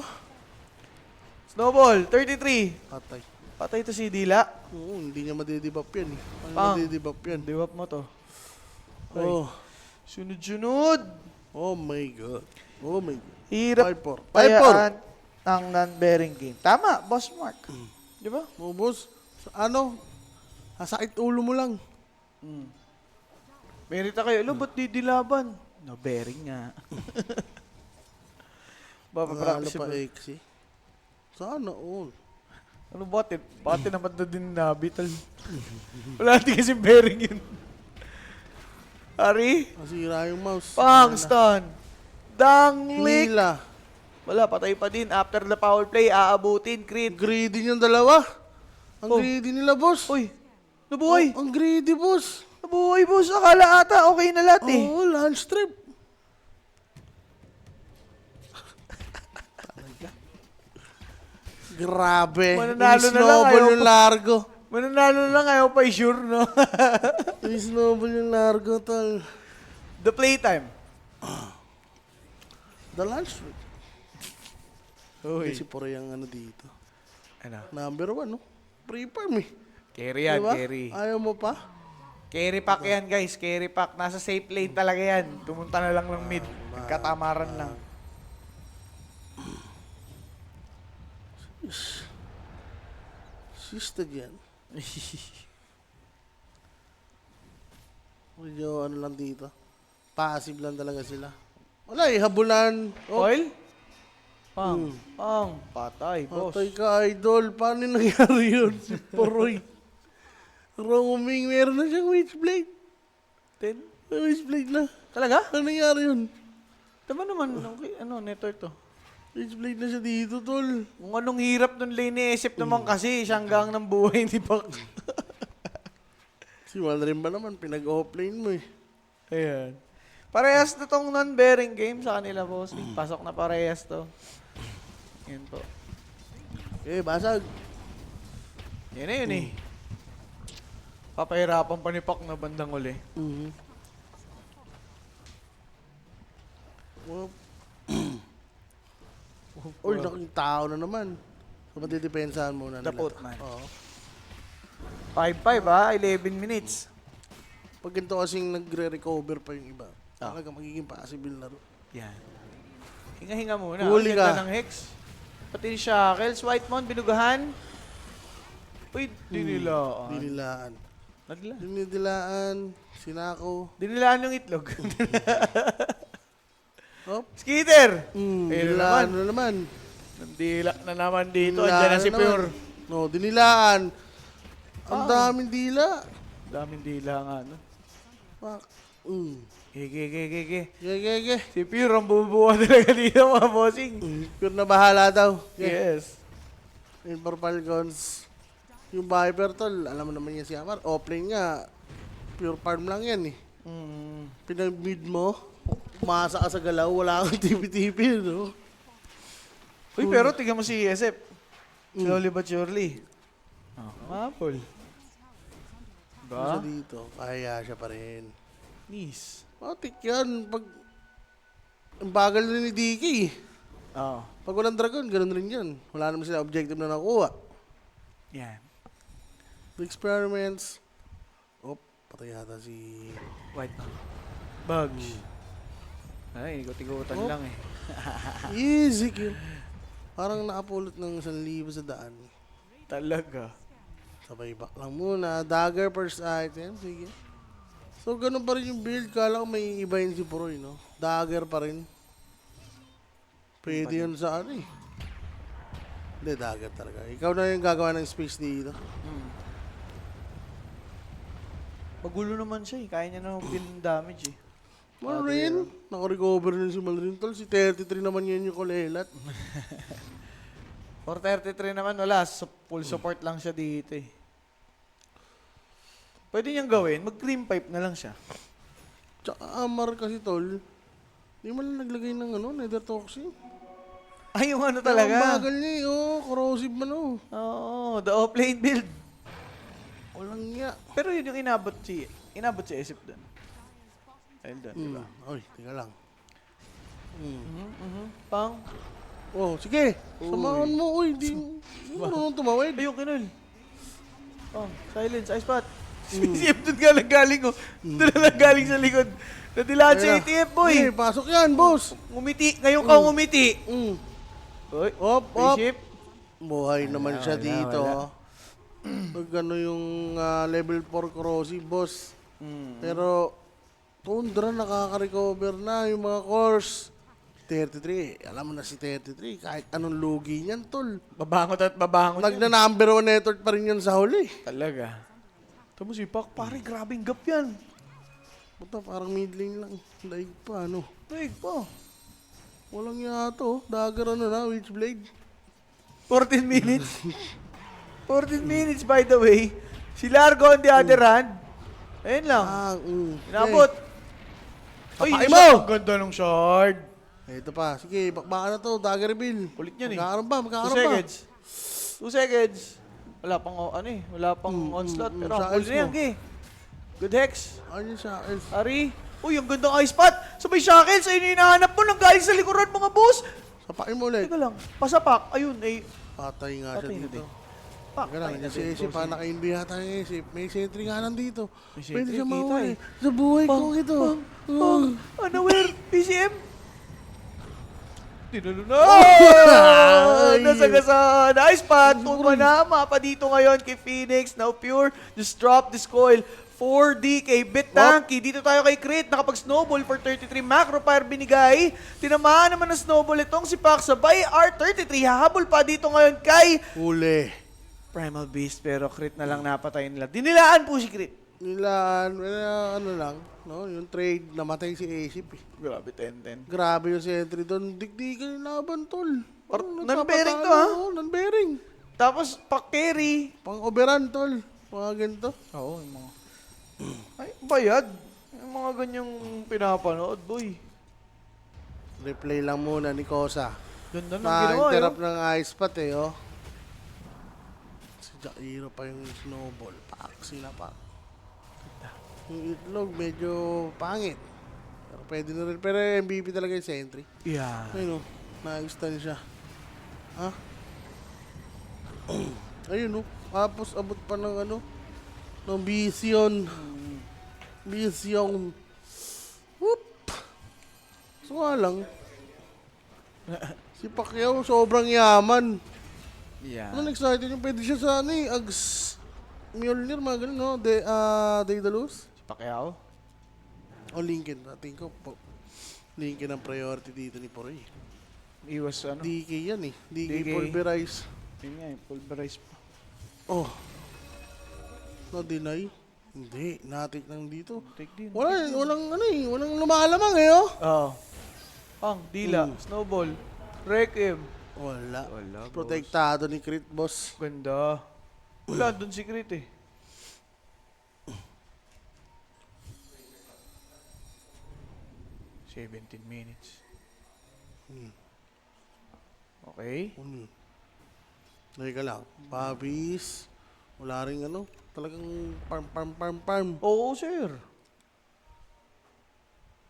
[SPEAKER 2] Snowball, 33.
[SPEAKER 1] Patay.
[SPEAKER 2] Patay to si Dila.
[SPEAKER 1] Oo, hindi niya madidibap yan eh. Paano
[SPEAKER 2] Pang.
[SPEAKER 1] madidibap yan?
[SPEAKER 2] Diwap mo to. Ay.
[SPEAKER 1] Oh.
[SPEAKER 2] Sunod-sunod.
[SPEAKER 1] Oh my God. Oh my God.
[SPEAKER 2] Hirap
[SPEAKER 1] 5-4. 5-4.
[SPEAKER 2] payaan ang non-bearing game. Tama, boss Mark. Di ba?
[SPEAKER 1] Oh, boss. Ano? Sakit ulo mo lang.
[SPEAKER 2] Merita kayo. Alo, ba't di dilaban? No, bearing nga.
[SPEAKER 1] Panalo
[SPEAKER 2] Papapractice
[SPEAKER 1] pa
[SPEAKER 2] ba?
[SPEAKER 1] XC. Sana all.
[SPEAKER 2] Ano bote? Bote naman na din na bital. Wala din kasi bearing yun. Ari?
[SPEAKER 1] Masira yung mouse.
[SPEAKER 2] Pang stun. Danglik.
[SPEAKER 1] Hila.
[SPEAKER 2] Wala, patay pa din. After the power play, aabutin. Crit.
[SPEAKER 1] Greedy yung dalawa. Ang
[SPEAKER 2] Oh.
[SPEAKER 1] greedy nila, boss.
[SPEAKER 2] Uy, nabuhay.
[SPEAKER 1] Oh, ang greedy, boss.
[SPEAKER 2] Nabuhay, boss. Akala ata okay na lahat eh.
[SPEAKER 1] Oo, lunch trip. Grabe.
[SPEAKER 2] Mananalo na lang,
[SPEAKER 1] Snowball
[SPEAKER 2] ayaw
[SPEAKER 1] yung
[SPEAKER 2] pa.
[SPEAKER 1] largo.
[SPEAKER 2] Mananalo na lang, ayaw pa i-sure, no?
[SPEAKER 1] Snowball yung largo, tol.
[SPEAKER 2] The playtime.
[SPEAKER 1] The lunch trip.
[SPEAKER 2] Uy.
[SPEAKER 1] Si Pore yung ano dito.
[SPEAKER 2] Ano?
[SPEAKER 1] Number 1, no? Pre-farm eh.
[SPEAKER 2] Carry yan,
[SPEAKER 1] Diba?
[SPEAKER 2] carry.
[SPEAKER 1] Ayaw mo pa?
[SPEAKER 2] Carry pack yan, guys. Carry pack. Nasa safe lane talaga yan. Tumunta na lang ng mid. Nagkatamaran lang.
[SPEAKER 1] Sista dyan. Medyo ano lang dito. Passive lang talaga sila. Wala eh, habulan. Oh,
[SPEAKER 2] Oil? Pang. Pang. Patay, boss.
[SPEAKER 1] patay ka, idol. Paano nangyari yun? Si Poroy. Roaming, meron na siyang Witchblade.
[SPEAKER 2] 10?
[SPEAKER 1] May Witchblade na.
[SPEAKER 2] Talaga?
[SPEAKER 1] Ano nangyari yun?
[SPEAKER 2] Tama naman. Okay, ano, network to.
[SPEAKER 1] Witchblade na siya dito, tol.
[SPEAKER 2] Kung anong hirap nung lane ni Esep naman kasi, siyang gang ng buhay ni Pak.
[SPEAKER 1] Si Walrin ba naman, pinag-offlane mo eh.
[SPEAKER 2] Ayan. Parehas na tong non-bearing game sa kanila, boss. Pasok na parehas to. Yan po.
[SPEAKER 1] Eh, basag.
[SPEAKER 2] Yan na yun eh. Papahirapan pa ni Pak na bandang uli.
[SPEAKER 1] Mhm. Whoop. Uy, laking tao na naman. So, matidepensahan muna nila.
[SPEAKER 2] Dapot
[SPEAKER 1] to.
[SPEAKER 2] man.
[SPEAKER 1] Oo.
[SPEAKER 2] 5-5 ha, 11 minutes.
[SPEAKER 1] Pag ganito kasing nagre-recover pa yung iba, talaga magiging possible na ro.
[SPEAKER 2] Yan. Hinga-hinga muna.
[SPEAKER 1] Huli
[SPEAKER 2] Ang ganda
[SPEAKER 1] ka.
[SPEAKER 2] ng Hex. Pati ni Shackles, Whitemount, binugahan. Uy, dinilaan.
[SPEAKER 1] Dinilaan.
[SPEAKER 2] Nagla.
[SPEAKER 1] Dinidilaan. Sinako.
[SPEAKER 2] Dinilaan yung itlog.
[SPEAKER 1] Hop.
[SPEAKER 2] Skitter!
[SPEAKER 1] Mm,
[SPEAKER 2] Ayun
[SPEAKER 1] dinilaan na naman.
[SPEAKER 2] Nandila na naman dito.
[SPEAKER 1] Dinilaan
[SPEAKER 2] Andiyan na si
[SPEAKER 1] naman.
[SPEAKER 2] Pure.
[SPEAKER 1] No, dinilaan. Ang daming dila.
[SPEAKER 2] Daming dila nga, no?
[SPEAKER 1] Pak. Mm.
[SPEAKER 2] Gege.
[SPEAKER 1] Gege.
[SPEAKER 2] Si Pure ang bubuwa talaga dito, mga bossing.
[SPEAKER 1] Pure na bahala daw.
[SPEAKER 2] Yes.
[SPEAKER 1] In for Falcons. Yung Viper tol, alam mo naman yan si Amar. Offlane nga. Pure farm lang yan eh.
[SPEAKER 2] Mm.
[SPEAKER 1] Pinag-mid mo. Umasa ka sa galaw, wala kang tipi-tipi, no?
[SPEAKER 2] Uy, pero tingnan mo si SF. Slowly but surely. Oh, mapol.
[SPEAKER 1] Isa
[SPEAKER 2] Diba?
[SPEAKER 1] dito, kaya siya pa rin.
[SPEAKER 2] Nice.
[SPEAKER 1] Matik yan. Pag... Ang bagal rin ni Dicky.
[SPEAKER 2] Oo.
[SPEAKER 1] Pag walang dragon, ganun rin yan. Wala naman sila objective na nakuha.
[SPEAKER 2] Yan.
[SPEAKER 1] The experiments. Oh, patay yata si...
[SPEAKER 2] White man. Bugs. Ay, ikot-ikotan
[SPEAKER 1] Oh.
[SPEAKER 2] lang eh.
[SPEAKER 1] Easy kill. Parang nakapulot ng 1,000 sa daan.
[SPEAKER 2] Talaga.
[SPEAKER 1] Sabay back lang muna. Dagger first item. Sige. So, ganun pa rin yung build. Kala ko may iba yun si Puroy, no? Dagger pa rin. Pwede yun sa ano eh. Hindi, dagger talaga. Ikaw na yung gagawa ng space dito.
[SPEAKER 2] Magulo naman siya eh. Kaya niya naman pin damage eh.
[SPEAKER 1] Malrin. Naka-recover na si Malrin. Tol, si 33 naman yun yung kulelat.
[SPEAKER 2] For 33 naman, wala. Full support lang siya dito eh. Pwede niyang gawin, mag-cream pipe na lang siya.
[SPEAKER 1] Tsaka Amar kasi, tol. Di man lang naglagay ng ano, nether toxin.
[SPEAKER 2] Ay, yung ano
[SPEAKER 1] Ang
[SPEAKER 2] talaga.
[SPEAKER 1] bagal niya eh. Oh, corrosive man oh.
[SPEAKER 2] Oo, the off-lane build.
[SPEAKER 1] Walang niya.
[SPEAKER 2] Pero yun yung inabot si Esip doon. Ayun doon, diba?
[SPEAKER 1] Oy, teka lang.
[SPEAKER 2] Pang.
[SPEAKER 1] Oh, sige. Samahan mo. Uy, di marunong tumawid.
[SPEAKER 2] Ay, yung kinul. Oh, silence, ice pot. Si Esip doon nga nanggaling ko. Doon na nanggaling sa likod. Nadilaan si
[SPEAKER 1] Kaya,
[SPEAKER 2] ATF, boy.
[SPEAKER 1] sige, pasok yan, boss.
[SPEAKER 2] Ngumiti. Ngayon ka ngumiti. Uy,
[SPEAKER 1] Op, op.
[SPEAKER 2] Esip.
[SPEAKER 1] Buhay naman siya
[SPEAKER 2] wala,
[SPEAKER 1] dito.
[SPEAKER 2] wala.
[SPEAKER 1] Pag ano yung level 4 corrosive, boss.
[SPEAKER 2] Mm.
[SPEAKER 1] Pero, Tundra nakaka-recover na yung mga cores. 33, alam mo na si 33, kahit anong lugi niyan, tol.
[SPEAKER 2] Babangot at babangot. yan.
[SPEAKER 1] Nagna-number 1 network pa rin yan sa huli.
[SPEAKER 2] Talaga. Tamo si Pak, pare, grabing gap yan.
[SPEAKER 1] Puta, parang mid lane lang. Daig pa, ano.
[SPEAKER 2] Daig po.
[SPEAKER 1] Walang yato. Dagger ano na, Witchblade.
[SPEAKER 2] 14 minutes. 14 minutes, by the way. Si Largo on the other hand. Ayun lang. Inabot. Ay,
[SPEAKER 1] Tapain
[SPEAKER 2] shot.
[SPEAKER 1] mo!
[SPEAKER 2] Ang ganda ng shard.
[SPEAKER 1] Ito pa. Sige, bakbaka na to. Dagger reveal.
[SPEAKER 2] Kulit yan eh.
[SPEAKER 1] Magkakaroon ba?
[SPEAKER 2] 2
[SPEAKER 1] Magkakaroon ba?
[SPEAKER 2] seconds. 2 seconds. Wala pang, ano eh. Wala pang onslaught. Pero ang
[SPEAKER 1] sa
[SPEAKER 2] cool
[SPEAKER 1] ice
[SPEAKER 2] na yan,
[SPEAKER 1] mo.
[SPEAKER 2] Gay. Good hex.
[SPEAKER 1] Ayun siya.
[SPEAKER 2] Ari. Uy, ang gandang ice pot. Sabay shackles. Ayun yung hinahanap mo. Nanggaling sa likuran, mga boss.
[SPEAKER 1] Sapain mo ulit.
[SPEAKER 2] Teka lang. Pasapak. Ayun, eh.
[SPEAKER 1] Patay nga siya
[SPEAKER 2] Patay na
[SPEAKER 1] dito.
[SPEAKER 2] din. Pak.
[SPEAKER 1] Teka lang,
[SPEAKER 2] Patay na
[SPEAKER 1] nandiyan si
[SPEAKER 2] din,
[SPEAKER 1] Esip.
[SPEAKER 2] bossing.
[SPEAKER 1] Naka-inbi yata yung Esip. May sentry nga nandito.
[SPEAKER 2] May
[SPEAKER 1] Pwede
[SPEAKER 2] sentry,
[SPEAKER 1] siya
[SPEAKER 2] kita
[SPEAKER 1] mawala
[SPEAKER 2] eh.
[SPEAKER 1] Sa buhay ko
[SPEAKER 2] Pang,
[SPEAKER 1] ito.
[SPEAKER 2] Pang, unaware, PCM. Tinalo na!
[SPEAKER 1] Ay!
[SPEAKER 2] Nasagasan! Nice spot! Tumanama pa dito ngayon kay Phoenix. Now Pure, just drop this coil. 4D kay Bitanky. Dito tayo kay Crit. Nakapag-snowball for 33. Macro fire binigay. Tinamaan naman ng snowball itong si Pak. Sabay R33. Hahabol pa dito ngayon kay
[SPEAKER 1] Huli.
[SPEAKER 2] Primal Beast. Pero Crit na lang napatay nila. Dinilaan po si Crit.
[SPEAKER 1] Nilaan, ano lang, no? Yung trade, namatay si Esip eh.
[SPEAKER 2] Grabe, 10-10.
[SPEAKER 1] Grabe yung sentry doon. Digdigan yung laban, tol.
[SPEAKER 2] Non-bearing to, ha?
[SPEAKER 1] Oo, non-bearing.
[SPEAKER 2] Tapos, pa-carry.
[SPEAKER 1] Pang-overan, tol. Mga ganito.
[SPEAKER 2] Oo, yung mga... Ay, bayad. Yung mga ganyang pinapanood, boy.
[SPEAKER 1] Replay lang muna ni Kosa.
[SPEAKER 2] Ganda ng ginawa,
[SPEAKER 1] Na-interrupt
[SPEAKER 2] yun.
[SPEAKER 1] ng ice pot eh, oh. Jairo pa yung snowball. Pak, sinapak. Yung itlog, medyo pangit. Pero pwede na rin. Pero MVP talaga yung Sentry.
[SPEAKER 2] Yeah.
[SPEAKER 1] Ayun o, nag-stun siya. Ha? Ayun o, tapos abot pa ng ano, ng Vision. Vision. Whoop! So nga lang, si Pacquiao sobrang yaman.
[SPEAKER 2] Yeah.
[SPEAKER 1] Ano excited yung pwede siya sa ano eh, Ags Mjolnir, mga ganun, no? Daedalus?
[SPEAKER 2] Si Pacquiao?
[SPEAKER 1] O Lincoln, natin ko po. Lincoln ang priority dito ni Poroy.
[SPEAKER 2] Iwas ano?
[SPEAKER 1] DK yan eh. DK
[SPEAKER 2] DK.
[SPEAKER 1] Pulverize.
[SPEAKER 2] Yun nga, pulverize pa.
[SPEAKER 1] Oh. Na-deny? Hindi. Natik lang dito.
[SPEAKER 2] Take din.
[SPEAKER 1] Walang ano eh. Walang lumalamang eh, oh.
[SPEAKER 2] Oo. Pang, Dila, Snowball, Requiem.
[SPEAKER 1] Wala.
[SPEAKER 2] Wala, boss.
[SPEAKER 1] Protektado ni Crit, boss.
[SPEAKER 2] Ganda. Wala, doon si Crit eh. "17 minutes. Okay.
[SPEAKER 1] Ano yun? Teka lang. Pabis. Wala rin ano. Talagang farm.
[SPEAKER 2] Oo, sir.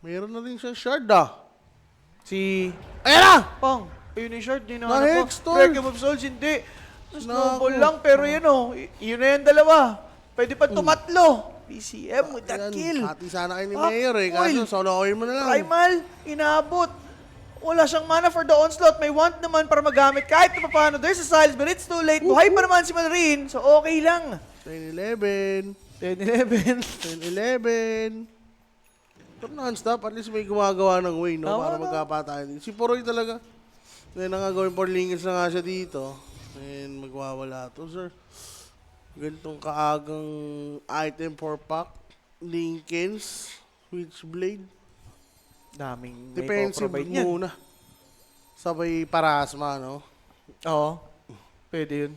[SPEAKER 1] Meron na rin siya shard ah.
[SPEAKER 2] Si
[SPEAKER 1] Ayan na!
[SPEAKER 2] Pang. Ayun yung short, yun ang
[SPEAKER 1] Na-hex, tol.
[SPEAKER 2] Requiem of Souls, hindi. Snowball
[SPEAKER 1] Naku.
[SPEAKER 2] lang, pero yun o. Yun na yung dalawa. Pwede pa tumatlo. PCM with that
[SPEAKER 1] Ayan,
[SPEAKER 2] kill.
[SPEAKER 1] hati sana kayo ni
[SPEAKER 2] Ah,
[SPEAKER 1] Mayor eh.
[SPEAKER 2] oil.
[SPEAKER 1] Kaso solo oil mo na lang.
[SPEAKER 2] Primal, inabot. Wala siyang mana for the onslaught. May want naman para magamit kahit na paano. There's a silence, but it's too late. Buhay pa naman si Malrin, so okay lang.
[SPEAKER 1] 10-11.
[SPEAKER 2] 10-11.
[SPEAKER 1] 10-11. Pero non-stop, at least may gumagawa ng way, no?
[SPEAKER 2] Tama
[SPEAKER 1] Para
[SPEAKER 2] na.
[SPEAKER 1] magkapatayan. Si Poroy talaga. Ngayon na nga gawin for Lincolns na nga siya dito. And magwawala to, sir. Ganitong kaagang item for pack. Lincolns. Switchblade.
[SPEAKER 2] Daming may
[SPEAKER 1] Defensive
[SPEAKER 2] po-provide yan.
[SPEAKER 1] muna. Sabay parasma, no?
[SPEAKER 2] Oo. Pwede yun.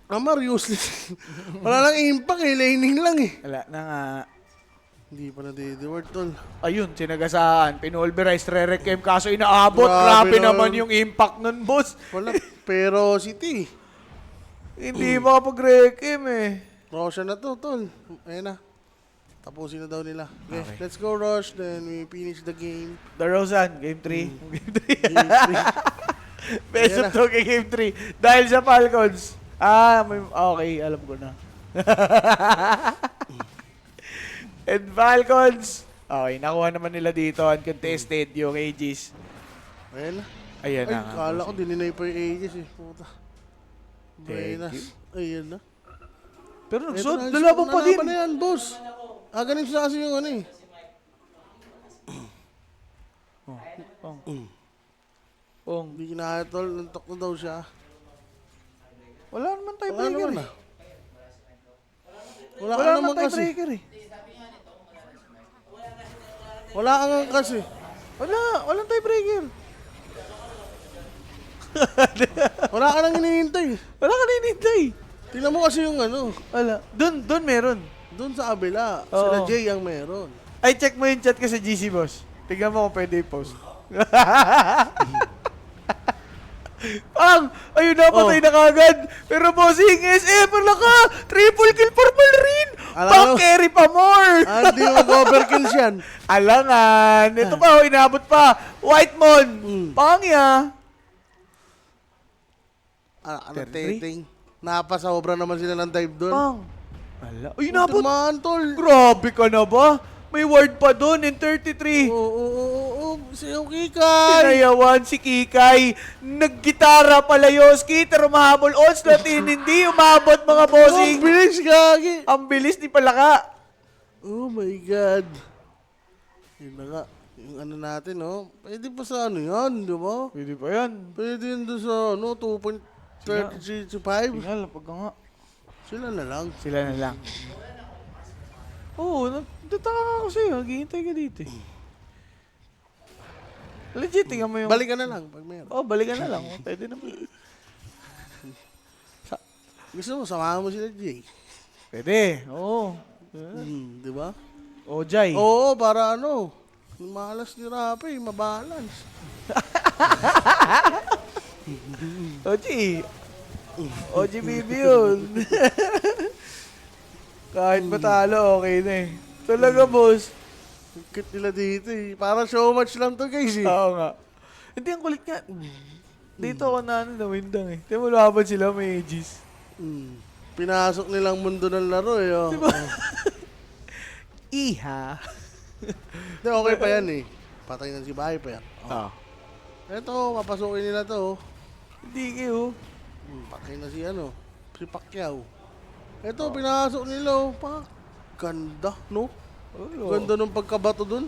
[SPEAKER 1] Amar, useless. Wala lang impact eh. Laning lang eh.
[SPEAKER 2] Wala na nga.
[SPEAKER 1] Hindi pa na-deliver, tol.
[SPEAKER 2] Ayun, sinagasaan. Pinulverize, re-requiem. Kaso inaabot.
[SPEAKER 1] Grabe
[SPEAKER 2] Grabe
[SPEAKER 1] naman.
[SPEAKER 2] naman yung impact nun, boss.
[SPEAKER 1] Wala. Pero City.
[SPEAKER 2] Hindi makapag-requiem eh.
[SPEAKER 1] Roshan na to, tol. Ayan na. Tapusin na daw nila. Okay,
[SPEAKER 2] Okay.
[SPEAKER 1] let's go, Rosh. Then we finish the game.
[SPEAKER 2] The Rosan, game 3. Game 3.
[SPEAKER 1] Game three.
[SPEAKER 2] Best
[SPEAKER 1] Ayan
[SPEAKER 2] of 2 kay game 3. Dahil sa Falcons. Okay, alam ko na. And Falcons. Okay, nakuha naman nila dito uncontested yung Aegis.
[SPEAKER 1] Ayan na.
[SPEAKER 2] Ayan
[SPEAKER 1] Ay,
[SPEAKER 2] na nga.
[SPEAKER 1] kala ko dininay pa yung Aegis eh. Puta.
[SPEAKER 2] Thank
[SPEAKER 1] Buenas.
[SPEAKER 2] you.
[SPEAKER 1] Ayan na.
[SPEAKER 2] Pero
[SPEAKER 1] Eto
[SPEAKER 2] nagsod,
[SPEAKER 1] na,
[SPEAKER 2] dalaban pa din.
[SPEAKER 1] nalaban na yan, boss. Ganun siya kasi yung ano eh.
[SPEAKER 2] Pong.
[SPEAKER 1] Hindi kinaya, tol. Nantok na daw siya.
[SPEAKER 2] Wala naman tayo
[SPEAKER 1] Wala
[SPEAKER 2] breaker
[SPEAKER 1] naman
[SPEAKER 2] eh.
[SPEAKER 1] ah. Wala
[SPEAKER 2] Wala
[SPEAKER 1] ka
[SPEAKER 2] naman
[SPEAKER 1] naman
[SPEAKER 2] tayo
[SPEAKER 1] kasi.
[SPEAKER 2] breaker eh.
[SPEAKER 1] Wala ka nga kasi.
[SPEAKER 2] Walang tie breaker.
[SPEAKER 1] Wala ka nang hinihintay.
[SPEAKER 2] Wala ka ninintay.
[SPEAKER 1] Tingnan mo kasi yung ano.
[SPEAKER 2] Wala. Doon meron.
[SPEAKER 1] Doon sa kabila.
[SPEAKER 2] Oo.
[SPEAKER 1] Sila Jay ang meron.
[SPEAKER 2] Ay, check mo yung chat ko sa GC, boss. Tingnan mo kung pwede i-post. Ayun na, patay na kagad. Pero bossing, SF, wala ka. Triple kill for Malrin.
[SPEAKER 1] Alam
[SPEAKER 2] Back
[SPEAKER 1] mo-
[SPEAKER 2] carry pa more.
[SPEAKER 1] Hindi mag-overkill yan.
[SPEAKER 2] Alangan. Ito pa, inabot pa. Whitemon. Pangya.
[SPEAKER 1] Ano,
[SPEAKER 2] 33?
[SPEAKER 1] teting. Napasobra naman sila ng dive doon.
[SPEAKER 2] Pang. Ala. Uy, inabot.
[SPEAKER 1] Tumaan, tol.
[SPEAKER 2] Grabe ka na ba? May word pa doon in 33.
[SPEAKER 1] Oo. Si Kikay.
[SPEAKER 2] Pinayawan si Kikay. Naggitara palayoski, pero mahabol onslaught hindi umabot mga bossing.
[SPEAKER 1] Ang bilis, gagi.
[SPEAKER 2] Ang bilis ni Palaka.
[SPEAKER 1] Oh my God. Yun na nga. Yung ano natin, no? Pwede pa sa ano yan, di ba?
[SPEAKER 2] Pwede ba yan?
[SPEAKER 1] Pwede yun doon sa, ano, 2.33 to 5.
[SPEAKER 2] Tingnan, pagka nga.
[SPEAKER 1] Sila na lang.
[SPEAKER 2] Sila na lang. Oo, natataka nga ako sa'yo. Naghihintay ka dito eh. Legit, tingnan mo yung...
[SPEAKER 1] Balikan na lang pag meron.
[SPEAKER 2] Oh, balikan na lang. Pwede naman.
[SPEAKER 1] Gusto mo, samahan mo sila, Jay.
[SPEAKER 2] Pwede, oo.
[SPEAKER 1] Di ba?
[SPEAKER 2] O, Jai.
[SPEAKER 1] Oo, para ano, malas ni Rapi, mabalance.
[SPEAKER 2] O, Jai. OGBB yun. Kahit matalo, okay na eh. Talaga, boss.
[SPEAKER 1] Ang cute nila dito eh. Para show match lang to guys eh.
[SPEAKER 2] Oo nga. Hindi, ang kulit nga. Dito ako na nawindang eh. Di mo laban sila, may ages.
[SPEAKER 1] Pinasok nilang mundo ng laro eh. Oh.
[SPEAKER 2] Diba? Iha.
[SPEAKER 1] Hindi, okay pa yan eh. Patay ng si Bahay pa yan.
[SPEAKER 2] Ah.
[SPEAKER 1] Eto, papasukin nila to.
[SPEAKER 2] Hindi kayo.
[SPEAKER 1] Patay na si ano, si Pacquiao. Eto, pinasok nila oh. Ganda, no? Ganda ng pagkabato dun.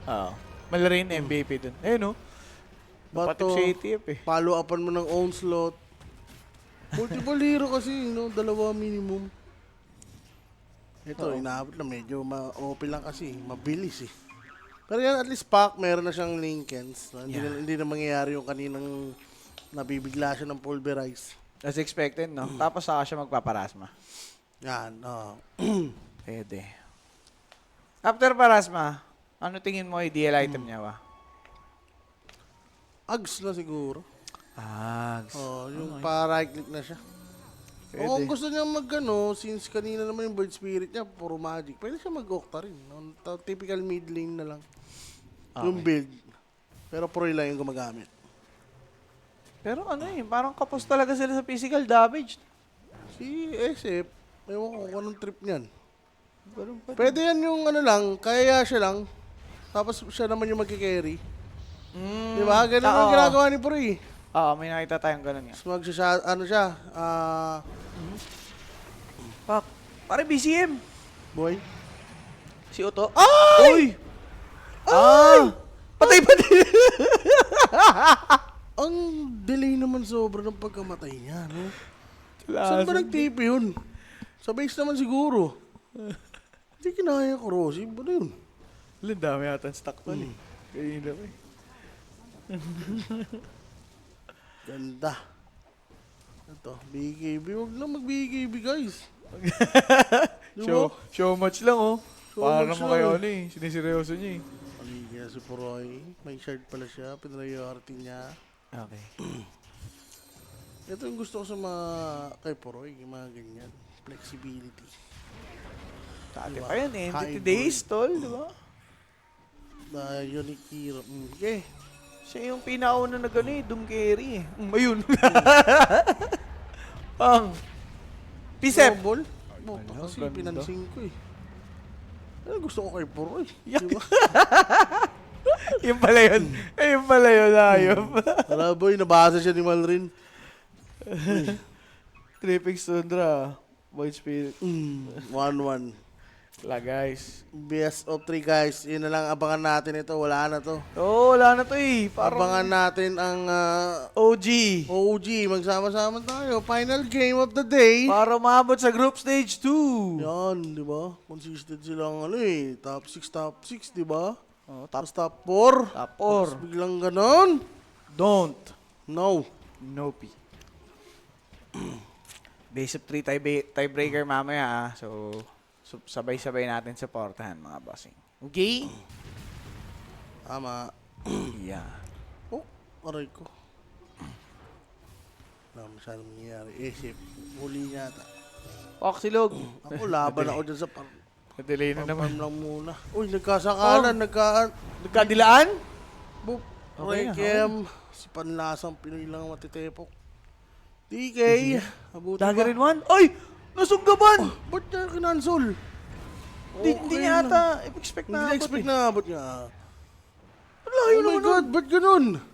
[SPEAKER 2] Oo. Malarin MVP dun. Ayun no. Napatip
[SPEAKER 1] Bato,
[SPEAKER 2] sa ATF eh.
[SPEAKER 1] follow upan mo ng own slot. Multiple hero kasi, no? Dalawa minimum. Ito, inaabot na medyo OP lang kasi. Mabilis eh. Pero yan, at least Pac, meron na siyang Linkens. No? Hindi na mangyayari yung kaninang nabibigla siya ng pulverize.
[SPEAKER 2] As expected, no? Tapos saka siya magpaparasma.
[SPEAKER 1] Yan, oh.
[SPEAKER 2] Pwede. After parasma, ano tingin mo ideal item niya ba?
[SPEAKER 1] Ags na siguro.
[SPEAKER 2] Ags.
[SPEAKER 1] Oh, yung para right click na siya.
[SPEAKER 2] Pwede.
[SPEAKER 1] O kung gusto niya since kanina naman yung bird spirit niya, puro magic, pwede siya mag-octa rin. No? Typical mid lane na lang. Yung build. Pero pro lang yung gumagamit.
[SPEAKER 2] Pero ano eh, parang kapos talaga sila sa physical damage.
[SPEAKER 1] Si SF, ewan ko kung anong trip niyan.
[SPEAKER 2] Ganun pa.
[SPEAKER 1] Pwede yan yung ano lang, kaya siya lang. Tapos siya naman yung magkikerry. Di ba? Ganun ang ginagawa ni Pro eh.
[SPEAKER 2] Oo, may nakita tayong ganun nga.
[SPEAKER 1] Tapos ano siya,
[SPEAKER 2] Pak, pare BCM.
[SPEAKER 1] boy.
[SPEAKER 2] Si Otto. Ay! Uy! Ah! Patay pa din.
[SPEAKER 1] Ang delay naman sobra ng pagkamatay niya, no? Saan ba nag-TP yun? Sa base naman siguro. Hindi kinaya ko, Rosie. Ano yun?
[SPEAKER 2] Ang dami yata ang stock nun eh. Kaya na eh.
[SPEAKER 1] Ganda. Ito, BKB. Huwag lang mag-BKB, guys. Diba?
[SPEAKER 2] Show match lang oh.
[SPEAKER 1] Show
[SPEAKER 2] Para
[SPEAKER 1] match
[SPEAKER 2] naman
[SPEAKER 1] lang
[SPEAKER 2] kayo
[SPEAKER 1] eh.
[SPEAKER 2] ano eh. Siniseryoso niya eh.
[SPEAKER 1] Paligya si Puroy. May shard pala siya. Pinriority niya.
[SPEAKER 2] Okay.
[SPEAKER 1] Ito yung gusto ko sa mga kay Puroy. Yung mga ganyan. Flexibility.
[SPEAKER 2] Dati
[SPEAKER 1] Diba?
[SPEAKER 2] pa yan eh.
[SPEAKER 1] High
[SPEAKER 2] Entity Days, tol, di ba?
[SPEAKER 1] Unique hero. Okay.
[SPEAKER 2] Siya yung pinauna na gano'n eh. Doom carry eh. Ayun. Pang. Pisep.
[SPEAKER 1] Double? Oh,
[SPEAKER 2] Wala,
[SPEAKER 1] kasi
[SPEAKER 2] ganda.
[SPEAKER 1] pinansin ko eh. Gusto ko kay Puroy.
[SPEAKER 2] Yak.
[SPEAKER 1] Diba?
[SPEAKER 2] Yung pala yun. Yung pala yun, ayop.
[SPEAKER 1] Tara boy, nabasa siya ni Malrin.
[SPEAKER 2] Tripix Tundra. Void Spirit.
[SPEAKER 1] 1-1.
[SPEAKER 2] Wala guys.
[SPEAKER 1] Best of 3 guys. Yun na lang abangan natin ito. Wala na to.
[SPEAKER 2] Oo, wala na to eh. Parang
[SPEAKER 1] Abangan natin ang
[SPEAKER 2] OG.
[SPEAKER 1] OG. Magsama-sama tayo. Final game of the day.
[SPEAKER 2] Para umabot sa group stage 2.
[SPEAKER 1] Yan, di ba? Consistent silang ano eh. Top 6, top 6, di ba?
[SPEAKER 2] Oh,
[SPEAKER 1] Tapos top 4.
[SPEAKER 2] top
[SPEAKER 1] Tapos
[SPEAKER 2] 4.
[SPEAKER 1] biglang ganon.
[SPEAKER 2] Don't.
[SPEAKER 1] No.
[SPEAKER 2] Nope. Base of 3 tiebreaker mamaya ah. So, sabay-sabay natin supportahan mga bossing. Okay?
[SPEAKER 1] Tama.
[SPEAKER 2] Yeah.
[SPEAKER 1] Oh, aray ko. Wala masyadong nangyayari. Isip. Huli niya ata.
[SPEAKER 2] Oxylog.
[SPEAKER 1] Ako, laban ako dyan sa
[SPEAKER 2] Na-delay na naman.
[SPEAKER 1] farm lang muna. Uy, nagkasakalan.
[SPEAKER 2] Nagkadilaan?
[SPEAKER 1] Boop.
[SPEAKER 2] Okay na,
[SPEAKER 1] Rekem. Si Panlasang Pinoy lang matitepok. DK. Abuti
[SPEAKER 2] Dagger
[SPEAKER 1] ba?
[SPEAKER 2] in one? Ay! Nasunggaban!
[SPEAKER 1] Ba't niya kinansol?
[SPEAKER 2] Hindi niya ata expect
[SPEAKER 1] Hindi
[SPEAKER 2] na
[SPEAKER 1] na
[SPEAKER 2] abot
[SPEAKER 1] expect
[SPEAKER 2] eh.
[SPEAKER 1] na abot niya.
[SPEAKER 2] Layo
[SPEAKER 1] Oh my
[SPEAKER 2] naman
[SPEAKER 1] God, ba't ganun?
[SPEAKER 2] nun.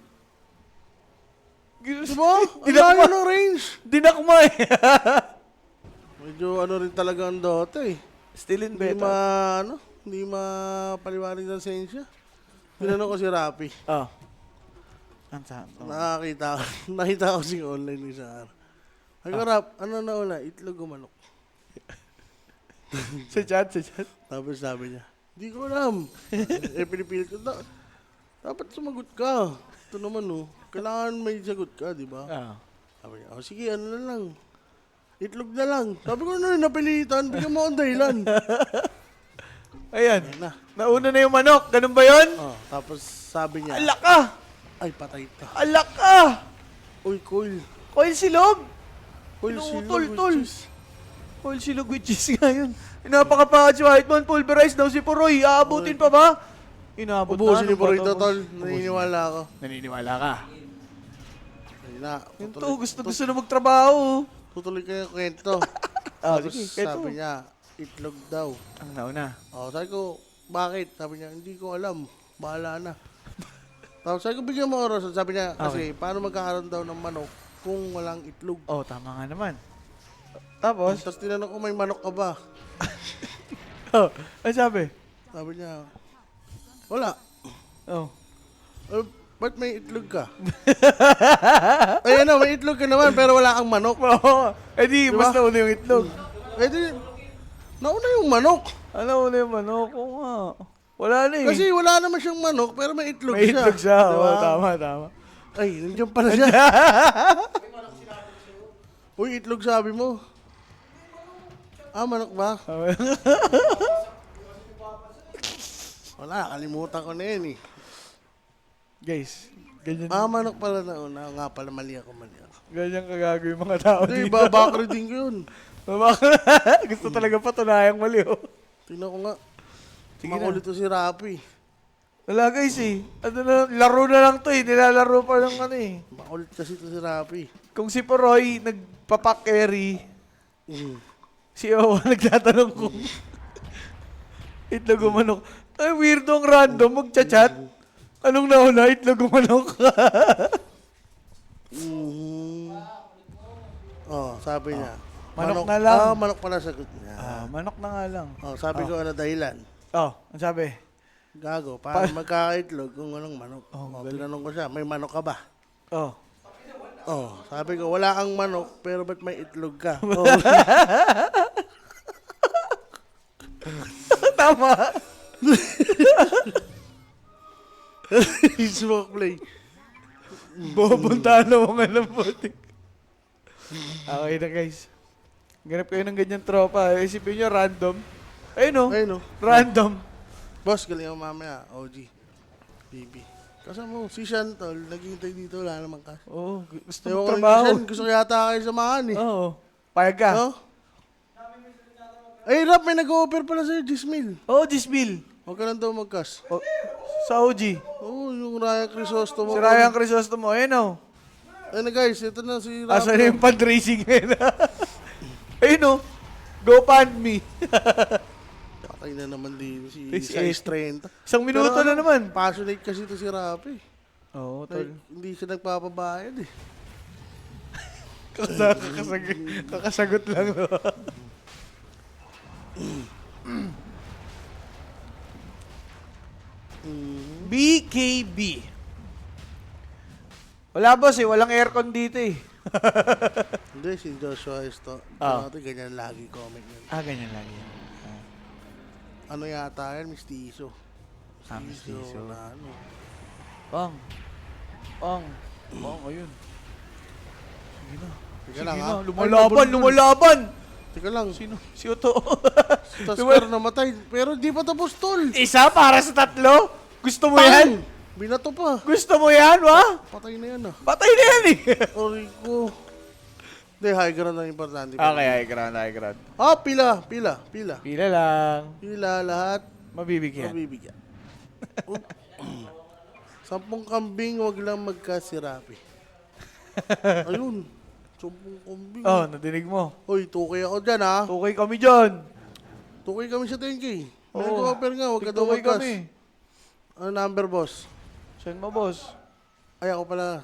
[SPEAKER 1] Diba? Ang
[SPEAKER 2] Dinakma.
[SPEAKER 1] layo ng range.
[SPEAKER 2] Dinakma eh.
[SPEAKER 1] Medyo ano rin talaga ang Dota eh.
[SPEAKER 2] Still in
[SPEAKER 1] Hindi
[SPEAKER 2] beta.
[SPEAKER 1] hindi mapaliwanag ng sensya. Tinanong ko si Rapi.
[SPEAKER 2] Oh. Ang
[SPEAKER 1] Nakita ko si online ni Sarah. Ay ko, Rap, ano na una? Itlog o manok?
[SPEAKER 2] Sa chat.
[SPEAKER 1] Tapos sabi niya, hindi ko alam. Pinipilit ko, dapat sumagot ka. Ito naman kailangan may sagot ka, di ba?
[SPEAKER 2] Ah.
[SPEAKER 1] Sabi niya, sige, ano na lang. Itlog na lang. Sabi ko na napilitan, bigyan mo akong dahilan.
[SPEAKER 2] Ayan.
[SPEAKER 1] Ayun na.
[SPEAKER 2] Nauna na yung manok. Ganun ba yun?
[SPEAKER 1] Tapos sabi niya,
[SPEAKER 2] Alak ka!
[SPEAKER 1] ay patay ito.
[SPEAKER 2] Alak ka!
[SPEAKER 1] Uy, cool.
[SPEAKER 2] Coil silog!
[SPEAKER 1] Oil
[SPEAKER 2] Oo,
[SPEAKER 1] silog
[SPEAKER 2] tol,
[SPEAKER 1] with
[SPEAKER 2] tol.
[SPEAKER 1] cheese.
[SPEAKER 2] Oil silog with cheese nga yun. Napakapangat si Whiteman, pulverize daw si Puroy. Aabutin pa ba? Inaabot na.
[SPEAKER 1] Ubusin ni
[SPEAKER 2] Ano ba
[SPEAKER 1] Burrito,
[SPEAKER 2] to,
[SPEAKER 1] tol.
[SPEAKER 2] boss?
[SPEAKER 1] Naniniwala ako.
[SPEAKER 2] Naniniwala ka.
[SPEAKER 1] Ayun na.
[SPEAKER 2] Yun to, gusto na magtrabaho.
[SPEAKER 1] Tutuloy kayo yung kwento.
[SPEAKER 2] Ah,
[SPEAKER 1] Tapos
[SPEAKER 2] sige, kwento.
[SPEAKER 1] sabi niya, itlog daw.
[SPEAKER 2] Ang nauna.
[SPEAKER 1] Sabi ko, bakit? Sabi niya, hindi ko alam. Bahala na. Tapos sabi ko, bigyan mo oras. Sabi niya, kasi paano magkakaroon daw ng manok kung walang itlog?
[SPEAKER 2] Oh, tama nga naman. Tapos?
[SPEAKER 1] Tapos tinanong ko, may manok ka ba?
[SPEAKER 2] Oh, ano sabi?
[SPEAKER 1] Sabi niya, wala.
[SPEAKER 2] Oh.
[SPEAKER 1] Ba't may itlog ka? Ay, ano, may itlog ka naman, pero wala kang manok.
[SPEAKER 2] Oo. Eh di,
[SPEAKER 1] Diba?
[SPEAKER 2] mas nauna yung itlog.
[SPEAKER 1] Eh di, nauna yung manok.
[SPEAKER 2] Ano yung manok? Oo nga. Wala na eh.
[SPEAKER 1] Kasi wala naman siyang manok, pero may itlog
[SPEAKER 2] may
[SPEAKER 1] siya.
[SPEAKER 2] itlog siya.
[SPEAKER 1] Diba?
[SPEAKER 2] Oo, tama.
[SPEAKER 1] Ay, nandiyan pala siya. Uy, itlog sabi mo. Manok ba? Wala, kalimutan ko na yun eh.
[SPEAKER 2] Guys, ganyan,
[SPEAKER 1] Manok pala na una. Nga pala, mali ako.
[SPEAKER 2] ganyan kagago yung mga tao
[SPEAKER 1] Hindi,
[SPEAKER 2] dito.
[SPEAKER 1] babakriding ko yun.
[SPEAKER 2] Gusto talaga patunayang mali, oh.
[SPEAKER 1] Tingnan ko nga.
[SPEAKER 2] Sige
[SPEAKER 1] Makulit to si Rapi.
[SPEAKER 2] Wala guys eh. Ano na, laro na lang to eh. Nilalaro pa lang ano eh.
[SPEAKER 1] Makulit kasi to si Rapi.
[SPEAKER 2] Kung si Poroy nagpapak-carry,
[SPEAKER 1] Mm.
[SPEAKER 2] si Owa nagtatanong kung itlog o manok. Ay, weirdo ang random magchat-chat. Anong nauna? Itlog o manok?
[SPEAKER 1] Sabi niya.
[SPEAKER 2] Manok na lang.
[SPEAKER 1] Manok pala sagot niya.
[SPEAKER 2] Manok na nga lang.
[SPEAKER 1] Sabi ko ano dahilan.
[SPEAKER 2] Ang sabi?
[SPEAKER 1] Gago, para magkakaitlog kung anong manok. Tinanong ko siya, may manok ka ba?
[SPEAKER 2] Oh.
[SPEAKER 1] Sabi ko, wala kang manok, pero ba't may itlog ka?
[SPEAKER 2] Tama.
[SPEAKER 1] Smoke play.
[SPEAKER 2] Bubuntahan na mga lambutik. Okay na guys. Ganap kayo ng ganyan tropa. Isipin nyo, random. Ayun o.
[SPEAKER 1] Ayun o.
[SPEAKER 2] Random.
[SPEAKER 1] Boss, galing mo mamaya. OG. BB. Kasama mo, si Shantol, naghihintay dito, wala naman ka.
[SPEAKER 2] Oo. Gusto
[SPEAKER 1] Ewan
[SPEAKER 2] mo
[SPEAKER 1] ko
[SPEAKER 2] trabaho.
[SPEAKER 1] Shan, gusto ko yata kayo samahan eh.
[SPEAKER 2] Oo. Payag ka.
[SPEAKER 1] No? Ay, Rap, may nag-o-offer pala sa'yo, Gismil.
[SPEAKER 2] Oo, Gismil.
[SPEAKER 1] Huwag ka lang daw mag-cash.
[SPEAKER 2] Oh, sa OG.
[SPEAKER 1] Oo, yung Raya Crisostomo.
[SPEAKER 2] Si Ryan Crisostomo. Ayun o.
[SPEAKER 1] Ayun na guys, ito na si Rap.
[SPEAKER 2] Asa na yung fundraising ngayon? Ayun o. GoFundMe.
[SPEAKER 1] Patay na naman din si
[SPEAKER 2] Si
[SPEAKER 1] Size 30.
[SPEAKER 2] Isang minuto
[SPEAKER 1] Pero
[SPEAKER 2] na
[SPEAKER 1] ano,
[SPEAKER 2] naman.
[SPEAKER 1] Passionate kasi ito si Rap eh.
[SPEAKER 2] Oo,
[SPEAKER 1] Like, hindi siya nagpapabayad eh.
[SPEAKER 2] Kakasagot lang. No? BKB. Wala boss eh, walang aircon dito eh.
[SPEAKER 1] Hindi, si Joshua Esto.
[SPEAKER 2] Ah.
[SPEAKER 1] Ganyan lagi comment niya.
[SPEAKER 2] Ganyan lang yan.
[SPEAKER 1] Ano yata yan? Mistizo.
[SPEAKER 2] Mistizo.
[SPEAKER 1] Na ano.
[SPEAKER 2] Pang, ayun. Sige na.
[SPEAKER 1] Teka lang ha.
[SPEAKER 2] Lumalaban!
[SPEAKER 1] Teka lang.
[SPEAKER 2] Sino? Si Otto.
[SPEAKER 1] Tasker namatay. Pero di pa tapos tol.
[SPEAKER 2] Isa para sa tatlo? Gusto mo yan?
[SPEAKER 1] Binato pa.
[SPEAKER 2] Gusto mo yan, wa?
[SPEAKER 1] Patay na yan ah.
[SPEAKER 2] Patay na yan eh.
[SPEAKER 1] Orico. Hindi, high ground ang importante.
[SPEAKER 2] high ground.
[SPEAKER 1] Pila.
[SPEAKER 2] Pila lang.
[SPEAKER 1] Pila lahat.
[SPEAKER 2] Mabibigyan.
[SPEAKER 1] Mabibigyan. 10 kambing, wag lang magkasirapi. Ayun. 10 kambing.
[SPEAKER 2] Nadinig mo.
[SPEAKER 1] Hoy, tukay ako dyan ha.
[SPEAKER 2] Tukay kami dyan.
[SPEAKER 1] Tukay kami sa 10K. May
[SPEAKER 2] Oo.
[SPEAKER 1] nag-offer nga, wag ka daw
[SPEAKER 2] Tukay
[SPEAKER 1] magkas.
[SPEAKER 2] kami.
[SPEAKER 1] Ano number, boss?
[SPEAKER 2] Send mo, boss.
[SPEAKER 1] Ay, ako pala.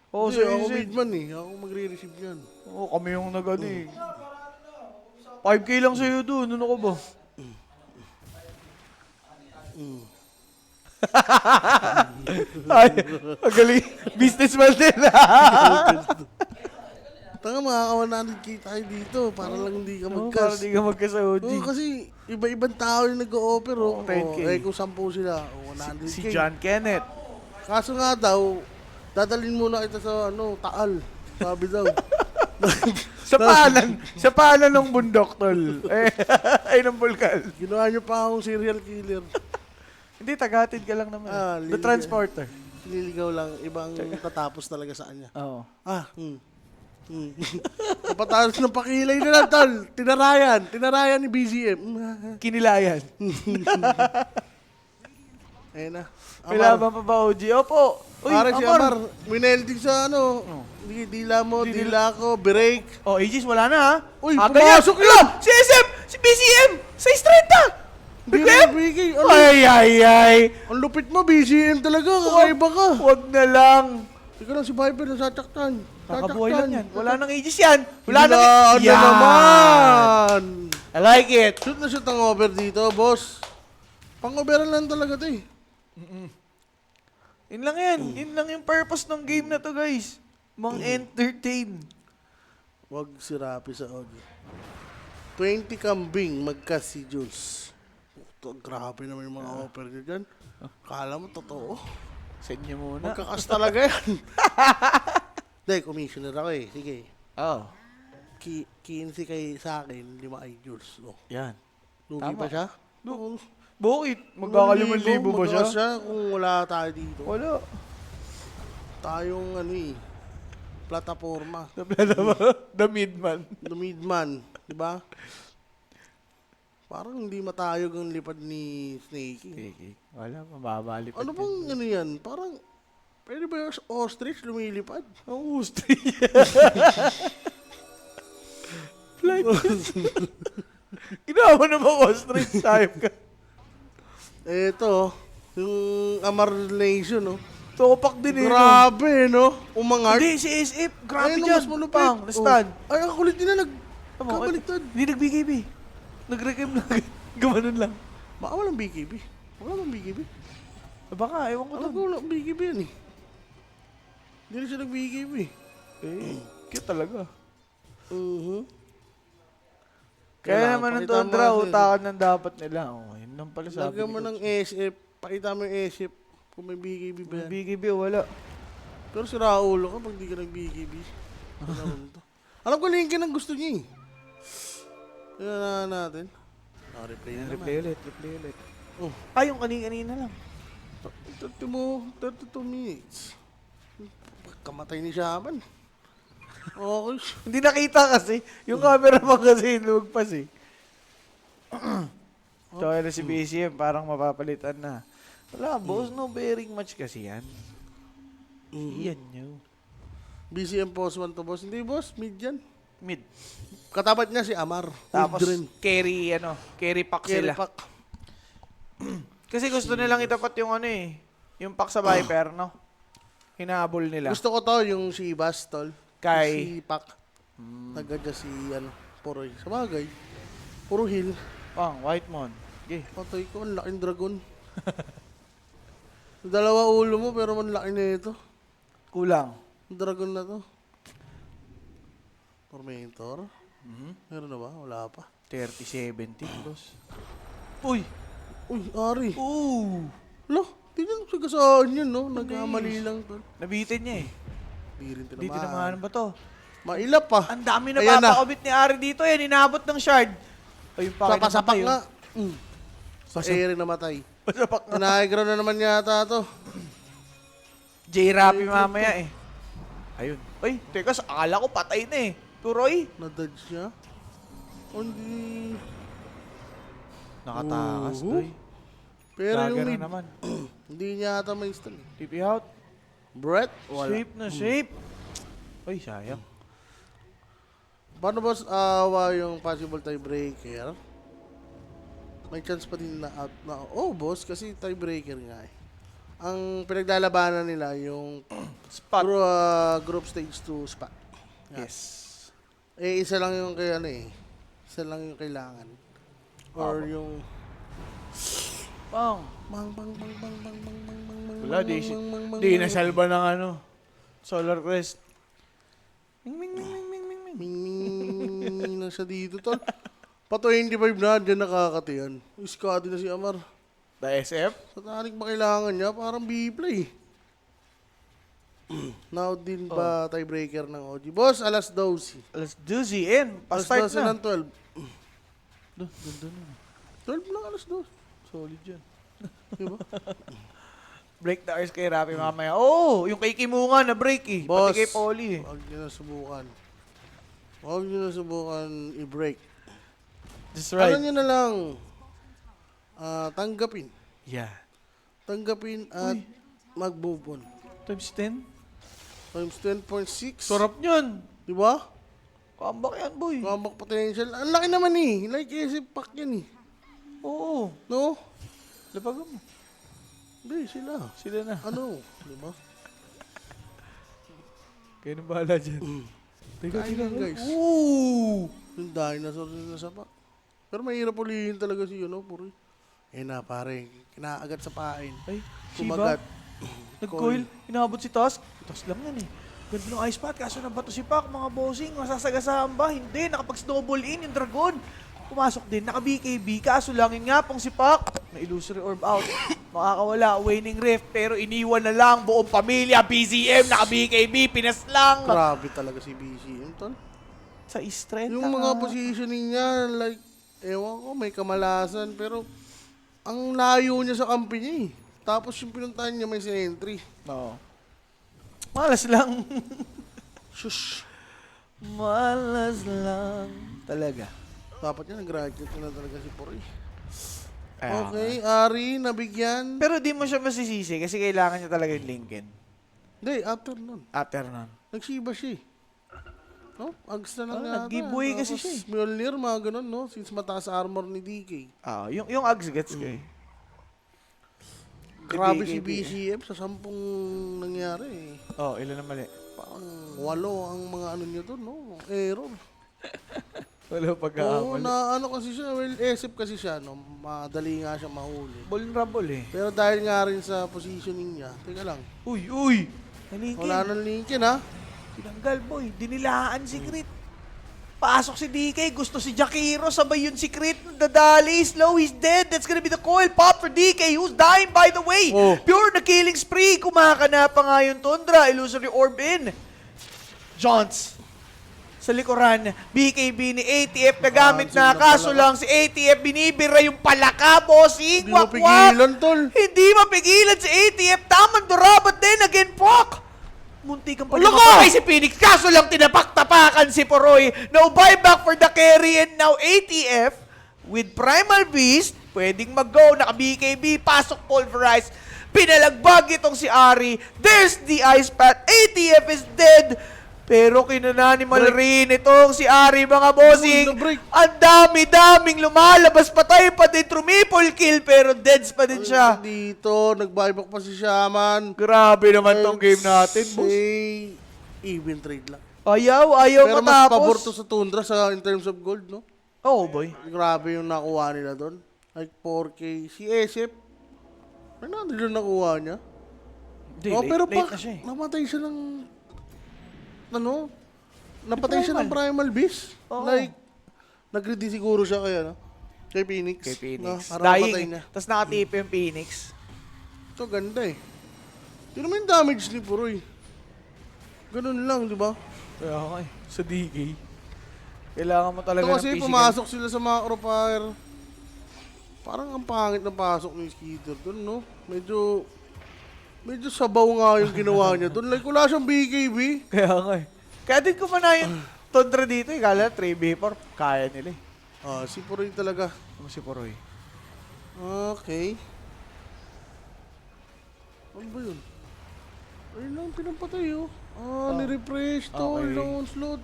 [SPEAKER 2] Oo,
[SPEAKER 1] Hindi,
[SPEAKER 2] sige,
[SPEAKER 1] ako
[SPEAKER 2] sige.
[SPEAKER 1] midman eh. Ako magre-receive yan.
[SPEAKER 2] Oo, kami yung nag-ano eh. 5K lang sa'yo doon. Ano ko ba? Ay, magaling. Businessman din.
[SPEAKER 1] Tanga, makaka-100K tayo dito para lang hindi ka
[SPEAKER 2] Para
[SPEAKER 1] magkas.
[SPEAKER 2] di ka magka-Saudi.
[SPEAKER 1] Oo, kasi iba-ibang tao yung nag-o-offer. Oh.
[SPEAKER 2] 10K.
[SPEAKER 1] Kung 10 sila, 100K.
[SPEAKER 2] Si John Kenneth.
[SPEAKER 1] Kaso nga daw, dadalhin muna kita sa Taal. Sabi daw.
[SPEAKER 2] Sa paanan ng bundok, tol. Ay, ng bulkan.
[SPEAKER 1] Ginawa niyo pa akong serial killer.
[SPEAKER 2] Hindi, tagatid ka lang naman. The
[SPEAKER 1] lilig-
[SPEAKER 2] transporter.
[SPEAKER 1] Nililigaw lang, ibang tatapos talaga sa kanya.
[SPEAKER 2] Oo.
[SPEAKER 1] Kapatalos ng pakilay nila, tol. Tinarayan ni BGM.
[SPEAKER 2] Kinilayan.
[SPEAKER 1] Ayun na.
[SPEAKER 2] May laban pa ba, OG? Opo. Uy,
[SPEAKER 1] Pare si
[SPEAKER 2] Amar.
[SPEAKER 1] Amar, winelding sa ano. Dila mo, dila ko, break.
[SPEAKER 2] Oh, Aegis, wala na ha?
[SPEAKER 1] Uy,
[SPEAKER 2] Aga
[SPEAKER 1] pumasok
[SPEAKER 2] yan.
[SPEAKER 1] yun!
[SPEAKER 2] Si SM! Si BCM! Sa 30!
[SPEAKER 1] Hindi
[SPEAKER 2] BCM?
[SPEAKER 1] na bigay. Ano?
[SPEAKER 2] Ay!
[SPEAKER 1] Ang lupit mo, BGM talaga. Kakaiba ka.
[SPEAKER 2] Huwag na lang.
[SPEAKER 1] Ikaw lang si Viper na sasaktan.
[SPEAKER 2] Kakabuhay lang yan. Wala nang Aegis yan. Wala
[SPEAKER 1] Wala
[SPEAKER 2] nang
[SPEAKER 1] na naman.
[SPEAKER 2] I like it.
[SPEAKER 1] Shoot na shoot ang over dito, boss. Pang-overan lang talaga to eh.
[SPEAKER 2] Yun lang yan. Yun lang yung purpose ng game na to, guys. Mang-entertain.
[SPEAKER 1] Wag si Rapi sa audio. 20 kambing magka si Jules. Puto, grabe naman yung mga offer niyo dyan. Kala mo totoo.
[SPEAKER 2] Send nyo muna.
[SPEAKER 1] Magkakas talaga yan. Dahil commissioner ako eh. Sige.
[SPEAKER 2] Oh.
[SPEAKER 1] 15 kay sa akin, 5 kay Jules. Oh.
[SPEAKER 2] Yan.
[SPEAKER 1] Lugi
[SPEAKER 2] Tama.
[SPEAKER 1] pa siya?
[SPEAKER 2] Bakit? Magkaka-5,000 ba siya?
[SPEAKER 1] Magkakas siya kung wala tayo dito.
[SPEAKER 2] Wala.
[SPEAKER 1] Tayong ano eh. Plataforma.
[SPEAKER 2] The midman.
[SPEAKER 1] The midman. Diba? Parang hindi matayog ang lipad ni Snakey.
[SPEAKER 2] Okay. Wala, mababali pa.
[SPEAKER 1] Ano bang ano yan? Parang, pwede ba yung ostrich lumilipad?
[SPEAKER 2] Ang gusto Flight. Ginawa na ba ostrich? Sayop ka.
[SPEAKER 1] Eto, yung Amar Nation, no?
[SPEAKER 2] Topak din eh.
[SPEAKER 1] Grabe, no? Umangat.
[SPEAKER 2] Hindi, si SF. Grabe
[SPEAKER 1] Ayun,
[SPEAKER 2] dyan.
[SPEAKER 1] mas malupit.
[SPEAKER 2] Pang, na-stand.
[SPEAKER 1] Oh. Ay, ang kulit nila. Nagkabaliktad.
[SPEAKER 2] Hindi nag-BKB. Nag-recam lang. Gamanon lang.
[SPEAKER 1] Baka walang BKB. Wala bang BKB?
[SPEAKER 2] Baka, ewan ko
[SPEAKER 1] Alam
[SPEAKER 2] doon.
[SPEAKER 1] ko walang BKB yan eh. Hindi na siya nag-BKB.
[SPEAKER 2] Eh, cute talaga. Kaya
[SPEAKER 1] Kailangan
[SPEAKER 2] naman ng
[SPEAKER 1] pakita mo
[SPEAKER 2] Tondra,
[SPEAKER 1] kasi.
[SPEAKER 2] utakan ng dapat nila. Oh, yun lang pala sabi
[SPEAKER 1] Lagyan mo ng SF. Pakita mo yung SF. Kung may BKB ba yan.
[SPEAKER 2] BKB, wala.
[SPEAKER 1] Pero si Raulo ka pag di ka nag-BKB. Alam ko Lincoln ang gusto niya eh. Tingnan na natin. Replay na
[SPEAKER 2] Replay
[SPEAKER 1] naman.
[SPEAKER 2] ulit.
[SPEAKER 1] Oh.
[SPEAKER 2] Ay, yung kanina lang.
[SPEAKER 1] 32 minutes. Kamatay ni Shaman. Okay.
[SPEAKER 2] Hindi nakita kasi. Yung camera mo kasi lumagpas eh. So, na si BCM, parang mapapalitan na. Wala, boss, no bearing match kasi yan. Yan nyo.
[SPEAKER 1] BCM post 1 to boss. Hindi boss, mid yan.
[SPEAKER 2] Mid.
[SPEAKER 1] Katapat niya si Amar.
[SPEAKER 2] Tapos,
[SPEAKER 1] Mid rin.
[SPEAKER 2] carry pack
[SPEAKER 1] Carry
[SPEAKER 2] sila.
[SPEAKER 1] pack.
[SPEAKER 2] Kasi gusto nilang itapat yung ano eh. Yung pack sa Viper, no? Hinahabol nila.
[SPEAKER 1] Gusto ko to, yung si Bastol.
[SPEAKER 2] Kay-
[SPEAKER 1] Si Pac. Naggadya si, Poroy. Sa bagay. Puro heal.
[SPEAKER 2] Pang, White Mon. Okay.
[SPEAKER 1] Patay ko, ang laking dragon. Dalawa ulo mo, pero man laki na ito.
[SPEAKER 2] Kulang.
[SPEAKER 1] Dragon na to. Tormentor. Meron na ba? Wala pa.
[SPEAKER 2] 30-70, boss. Uy!
[SPEAKER 1] Uy, Ari.
[SPEAKER 2] Ooh!
[SPEAKER 1] Lo, tingnan mo sa gasaan yun, no? Nagkamali lang to.
[SPEAKER 2] Nabitin niya eh.
[SPEAKER 1] Di rin
[SPEAKER 2] Hindi
[SPEAKER 1] tinamaan.
[SPEAKER 2] tinamahan ba to?
[SPEAKER 1] Mailap pa.
[SPEAKER 2] Ang dami na
[SPEAKER 1] Ayan na.
[SPEAKER 2] papakabit ni Ari dito eh. Inabot ng shard. Ayun pa.
[SPEAKER 1] Sapak nga. Sa ere namatay.
[SPEAKER 2] Pasapak nga.
[SPEAKER 1] Naiground na naman yata to.
[SPEAKER 2] J-Rapi mamaya eh. Ayun. Ay, teka, akala ko patay na eh. Turoy.
[SPEAKER 1] Na-dodge niya. Hindi.
[SPEAKER 2] Nakatakas,
[SPEAKER 1] Oo.
[SPEAKER 2] Toy.
[SPEAKER 1] Pero yung
[SPEAKER 2] Dagger
[SPEAKER 1] mid,
[SPEAKER 2] na naman.
[SPEAKER 1] hindi niya ata may stun.
[SPEAKER 2] TP out.
[SPEAKER 1] Brett? Wala.
[SPEAKER 2] Shape na shape. Ay, sayang.
[SPEAKER 1] Paano boss awa yung possible tiebreaker? May chance pa din na out na. Oh, boss, kasi tiebreaker nga eh. Ang pinaglalabanan nila yung
[SPEAKER 2] Spot.
[SPEAKER 1] group stage 2 spot. Yan.
[SPEAKER 2] Yes.
[SPEAKER 1] Eh, isa lang yung kay ano eh. Isa lang yung kailangan. Or yung...
[SPEAKER 2] Pang.
[SPEAKER 1] Bang, bang, bang, bang, bang, bang, bang, bang, bang,
[SPEAKER 2] Wala,
[SPEAKER 1] bang,
[SPEAKER 2] di,
[SPEAKER 1] bang, bang, bang,
[SPEAKER 2] di
[SPEAKER 1] bang.
[SPEAKER 2] nasalba ng ano. Solar Crest. Ming, ming, ming, ming, ming, ming, ming.
[SPEAKER 1] Ming, na siya dito, tol. Pa 25 na, dyan nakakatiyan. Iskado na si Amar.
[SPEAKER 2] The SF?
[SPEAKER 1] Sa tarik ba kailangan niya? Parang B-play. Now din ba tiebreaker ng OG? Boss, alas 12.
[SPEAKER 2] Alas 12 in.
[SPEAKER 1] Alas
[SPEAKER 2] Pa-start
[SPEAKER 1] 12
[SPEAKER 2] na.
[SPEAKER 1] ng 12.
[SPEAKER 2] Doon na.
[SPEAKER 1] 12 lang alas 2.
[SPEAKER 2] Solid yan.
[SPEAKER 1] Diba?
[SPEAKER 2] Break the ice kay Rapi mamaya. Oh, yung kay Kimunga na break eh.
[SPEAKER 1] Boss,
[SPEAKER 2] Pati kay Polly eh.
[SPEAKER 1] huwag niyo na subukan. Huwag nyo na subukan i-break.
[SPEAKER 2] That's
[SPEAKER 1] Ano nyo na lang, tanggapin.
[SPEAKER 2] Yeah.
[SPEAKER 1] Tanggapin at mag-move on.
[SPEAKER 2] Times 10?
[SPEAKER 1] Times 10.6.
[SPEAKER 2] Sarap niyan.
[SPEAKER 1] Di ba?
[SPEAKER 2] Comeback yan, boy.
[SPEAKER 1] Comeback potential. Ang laki naman eh. Like SF pack yan eh.
[SPEAKER 2] Oo.
[SPEAKER 1] No?
[SPEAKER 2] Lapagan mo.
[SPEAKER 1] Hindi, sila.
[SPEAKER 2] Sila na.
[SPEAKER 1] Ano? Di ba?
[SPEAKER 2] Kaya nang bahala dyan. Teka,
[SPEAKER 1] Kain yan, guys.
[SPEAKER 2] Ooh!
[SPEAKER 1] Yung dinosaur na sa pack. Pero mahirap ulihin talaga si Puri. Eh na, pare. Kinaagat sa pain.
[SPEAKER 2] Ay,
[SPEAKER 1] Kumagat.
[SPEAKER 2] Nag-coil. Inabot si Tusk. Tusk lang yan eh. Ganda ng ice pack. Kaso nabato si Pac. Mga bossing. Masasagasahan ba? Hindi. Nakapag-snowball in yung dragon. Pumasok din. Naka-BKB. Kaso lang yun nga pong si Pac. May illusory orb out. Makakawala. Waning Rift. Pero iniwan na lang. Buong pamilya. BZM. Naka-BKB. Pinas lang.
[SPEAKER 1] Grabe talaga si BCM, tol.
[SPEAKER 2] Sa strength.
[SPEAKER 1] Yung mga positioning niya, like, ewan ko, may kamalasan. Pero, ang layo niya sa kampi niya eh. Tapos yung pinuntahan niya may sentry.
[SPEAKER 2] Oo. Malas lang.
[SPEAKER 1] Shush.
[SPEAKER 2] Malas lang. Talaga.
[SPEAKER 1] Dapat niya, nag-graduate na talaga si Puri.
[SPEAKER 2] Kaya
[SPEAKER 1] Okay, Ari, nabigyan.
[SPEAKER 2] Pero di mo siya masisisi kasi kailangan niya talaga yung Lincoln.
[SPEAKER 1] Hindi, after nun.
[SPEAKER 2] After nun.
[SPEAKER 1] Nagsiba siya eh. No? Ags na lang
[SPEAKER 2] Oh,
[SPEAKER 1] yata.
[SPEAKER 2] nag-giveaway kasi
[SPEAKER 1] Tapos
[SPEAKER 2] siya eh.
[SPEAKER 1] Mjolnir, mga ganun, no? Since mataas armor ni DK.
[SPEAKER 2] Yung Ags gets ko eh.
[SPEAKER 1] Grabe si
[SPEAKER 2] DK.
[SPEAKER 1] BCM sa 10 nangyari eh.
[SPEAKER 2] Oh, ilan na mali?
[SPEAKER 1] Parang 8 ang mga ano niya doon, no? Error.
[SPEAKER 2] Wala
[SPEAKER 1] Oo,
[SPEAKER 2] pagkakamali.
[SPEAKER 1] na ano kasi siya, well, SF kasi siya, no? Madali nga siya mahuli.
[SPEAKER 2] Vulnerable eh.
[SPEAKER 1] Pero dahil nga rin sa positioning niya, teka lang,
[SPEAKER 2] Uy! Lincoln.
[SPEAKER 1] wala nang Lincoln ha?
[SPEAKER 2] Tinanggal boy. Dinilaan si Crit. Pasok si DK. Gusto si Jakiro. Sabay yun si Crit. Dadali. Slow. He's dead. That's gonna be the coil pop for DK. Who's dying by the way.
[SPEAKER 1] Oh.
[SPEAKER 2] Pure na killing spree. Kumakana pa nga yung Tundra. Illusory orb in. Johns. Sa likuran. BKB ni ATF na gamit na. Kaso lang si ATF binibira yung palaka, bossing.
[SPEAKER 1] Hindi
[SPEAKER 2] Wak-wak.
[SPEAKER 1] mapigilan, tol.
[SPEAKER 2] Hindi mapigilan si ATF. Tamang durabat din again, Pok. Munti kang
[SPEAKER 1] Wala ka!
[SPEAKER 2] pagkakapay si Phoenix. Kaso lang tinapak-tapakan si Poroy. No buyback for the carry and now ATF with Primal Beast. Pwedeng mag-go. Naka-BKB. Pasok pulverize. Pinalagbag itong si Ari. There's the ice path. ATF is dead. Pero kinananimal rin itong si Ari, mga bossing.
[SPEAKER 1] Break.
[SPEAKER 2] Ang dami-daming lumalabas. Patay pa din. Triple kill pero deads pa din siya.
[SPEAKER 1] Dito, nag-buyback pa si Shaman.
[SPEAKER 2] Grabe naman tong game natin, boss.
[SPEAKER 1] Say, even trade lang.
[SPEAKER 2] Ayaw
[SPEAKER 1] Pero mas
[SPEAKER 2] matapos.
[SPEAKER 1] pabor to sa Tundra sa in terms of gold, no?
[SPEAKER 2] Oo, boy.
[SPEAKER 1] Grabe yung nakuha nila doon. Like 4K. Si SF, may nandun yung nakuha niya.
[SPEAKER 2] Hindi,
[SPEAKER 1] Oh, pero
[SPEAKER 2] late
[SPEAKER 1] pa,
[SPEAKER 2] na siya eh.
[SPEAKER 1] namatay siya ng, ano, napatay siya ng
[SPEAKER 2] Primal.
[SPEAKER 1] Primal Beast.
[SPEAKER 2] Oo.
[SPEAKER 1] Like, nag-ready siguro siya kaya, no? Kay Phoenix.
[SPEAKER 2] Kay Phoenix.
[SPEAKER 1] No, para mapatay
[SPEAKER 2] Dying.
[SPEAKER 1] niya.
[SPEAKER 2] Tapos nakatipe yung Phoenix.
[SPEAKER 1] So, ganda eh. Yun naman yung damage ni Puroy. Ganun lang, di ba?
[SPEAKER 2] Kaya nga eh. Sa DK. Kailangan mo talaga
[SPEAKER 1] Ito
[SPEAKER 2] ng
[SPEAKER 1] kasi
[SPEAKER 2] physical.
[SPEAKER 1] pumasok sila sa macro fire. Parang ang pangit na pasok ni Skeeter doon, no? Medyo sabaw nga yung ginawa niya doon. Like, wala siyang BKB.
[SPEAKER 2] Kaya nga eh. Kaya din ko man yung Tundra dito eh. Kala 3v4. Kaya nila eh.
[SPEAKER 1] Si Puroy talaga.
[SPEAKER 2] Ano si Poroy?
[SPEAKER 1] Okay. Ano ba yun? Ayun lang, pinampatay, oh. Nirefresh to,
[SPEAKER 2] Okay.
[SPEAKER 1] ilang slot.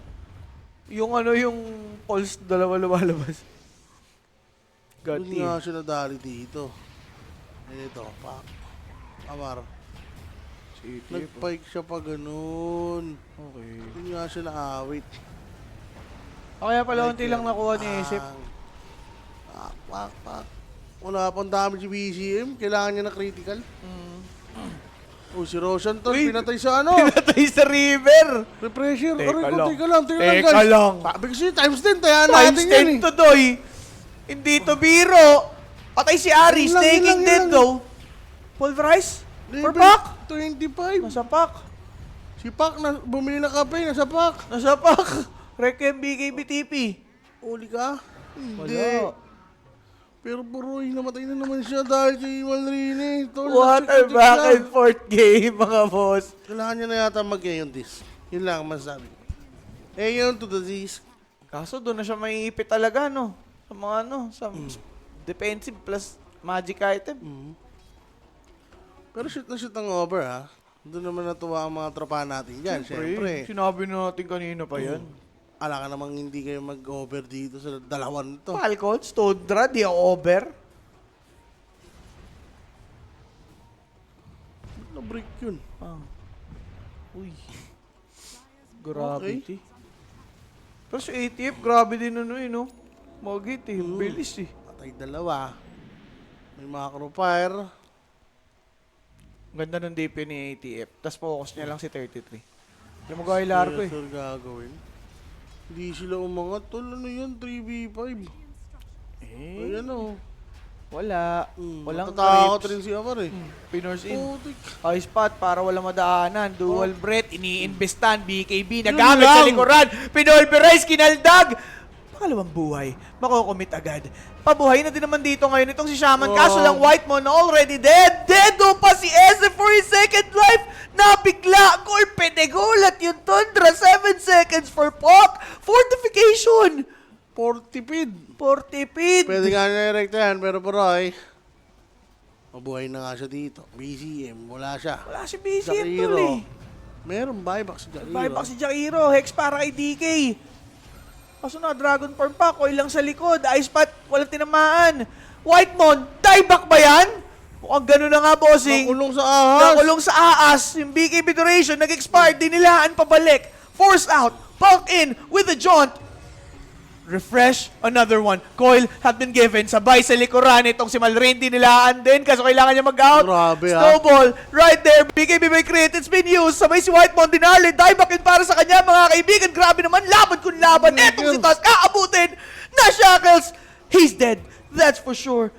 [SPEAKER 2] Yung ano yung pulse dalawa lumalabas. God
[SPEAKER 1] Doon nga siya nadali dito. Ito, pak. Amar. Nag-pike siya pa ganun.
[SPEAKER 2] Okay.
[SPEAKER 1] Doon nga siya naawit.
[SPEAKER 2] Kaya pala unti lang nakuha ni Isip.
[SPEAKER 1] Pak. Wala pang damage si BCM. Kailangan niya na critical. Si Roshan to,
[SPEAKER 2] Uy!
[SPEAKER 1] pinatay sa ano?
[SPEAKER 2] Pinatay sa river!
[SPEAKER 1] Refresher.
[SPEAKER 2] Teka
[SPEAKER 1] Aray ko,
[SPEAKER 2] lang.
[SPEAKER 1] teka lang,
[SPEAKER 2] Teka
[SPEAKER 1] guys.
[SPEAKER 2] lang.
[SPEAKER 1] Sabi kasi, times 10, tayan
[SPEAKER 2] Times
[SPEAKER 1] natin yan
[SPEAKER 2] 10
[SPEAKER 1] eh.
[SPEAKER 2] to doy. Hindi to biro. Patay si Ari.
[SPEAKER 1] Yun lang,
[SPEAKER 2] Snaking
[SPEAKER 1] yun lang,
[SPEAKER 2] dead
[SPEAKER 1] yun lang.
[SPEAKER 2] though. Pulverize? For
[SPEAKER 1] Level
[SPEAKER 2] Pac?
[SPEAKER 1] 25.
[SPEAKER 2] Nasa Pac.
[SPEAKER 1] Si Pac, bumili na kape, nasa Pac.
[SPEAKER 2] Nasa Pac. Requiem BKB TP.
[SPEAKER 1] Uli ka? Hindi.
[SPEAKER 2] Wala.
[SPEAKER 1] Pero Puroy, namatay na naman siya dahil kay Malrine. Tol,
[SPEAKER 2] What a
[SPEAKER 1] nag-check-check
[SPEAKER 2] back
[SPEAKER 1] siya.
[SPEAKER 2] and forth game, mga boss.
[SPEAKER 1] Kailangan niya na yata mag-ayon this. Yun lang ang masasabi ko. Ayon to the disc.
[SPEAKER 2] Kaso doon na siya maiipit talaga, no? Sa mga ano, sa defensive plus magic item.
[SPEAKER 1] Pero shoot na shoot ang over, ha? Doon naman natuwa ang mga tropa natin dyan, syempre.
[SPEAKER 2] Sinabi natin kanina pa yan.
[SPEAKER 1] Ala ka namang hindi kayo mag-over dito sa dalawan to.
[SPEAKER 2] Falcons, Tundra, di over.
[SPEAKER 1] Na-break yun.
[SPEAKER 2] Ah. Uy. Gravity. Pero sa ATF, grabe din ano no? Magit eh, bilis eh.
[SPEAKER 1] Patay dalawa. May macro fire.
[SPEAKER 2] Ganda ng DP ni ATF. Tapos focus niya lang si 33. Hindi mo gaya Largo eh.
[SPEAKER 1] Sir gagawin. Hindi sila umangat. Tol, ano yun? 3v5. Ayan o.
[SPEAKER 2] Wala. Walang
[SPEAKER 1] Matatakot
[SPEAKER 2] creeps.
[SPEAKER 1] rin si Amar eh.
[SPEAKER 2] Pinors in.
[SPEAKER 1] Putik.
[SPEAKER 2] High spot para wala madaanan. Dual breath, iniinvestan. BKB,
[SPEAKER 1] Yun
[SPEAKER 2] nagamit sa
[SPEAKER 1] lang.
[SPEAKER 2] likuran. Pinulverize, kinaldag. Pangalawang buhay. Makocommit agad. Pabuhay na din naman dito ngayon itong si Shaman. Kaso lang Whitemon already dead. Deado pa si SF for his second life. Napigla. Golpe de gulat yung Tundra. 7 seconds for Pok. Fortification.
[SPEAKER 1] 40 feed.
[SPEAKER 2] 40 feet.
[SPEAKER 1] Pwede nga na-erect yan, pero Puroy, mabuhay na nga siya dito. BCM, wala siya.
[SPEAKER 2] Wala si BCM
[SPEAKER 1] Jakiro.
[SPEAKER 2] tol eh.
[SPEAKER 1] Meron buyback si Jakiro.
[SPEAKER 2] Buyback si Jakiro. Hex para kay DK. Kaso na, Dragon Form pa. Coil lang sa likod. Ice Spot, walang tinamaan. Whitemon, dieback ba yan? Mukhang gano'n na nga, bossing.
[SPEAKER 1] Nakulong sa ahas.
[SPEAKER 2] Nakulong sa aas. Yung BKB duration, nag-expired. Dinilaan pabalik. Force out. Punk in with a jaunt. Refresh, another one. Coil had been given. Sabay sa likuran itong si Malrain. Dinilaan din. Kaso kailangan niya mag-out.
[SPEAKER 1] Grabe,
[SPEAKER 2] Snowball, right there. BKB by crit. It's been used. Sabay si Whitemon dinali. Dieback in para sa kanya, mga kaibigan. Grabe naman. Laban kung laban. Etong si Tusk, aabutin. Na Shackles. He's dead. That's for sure.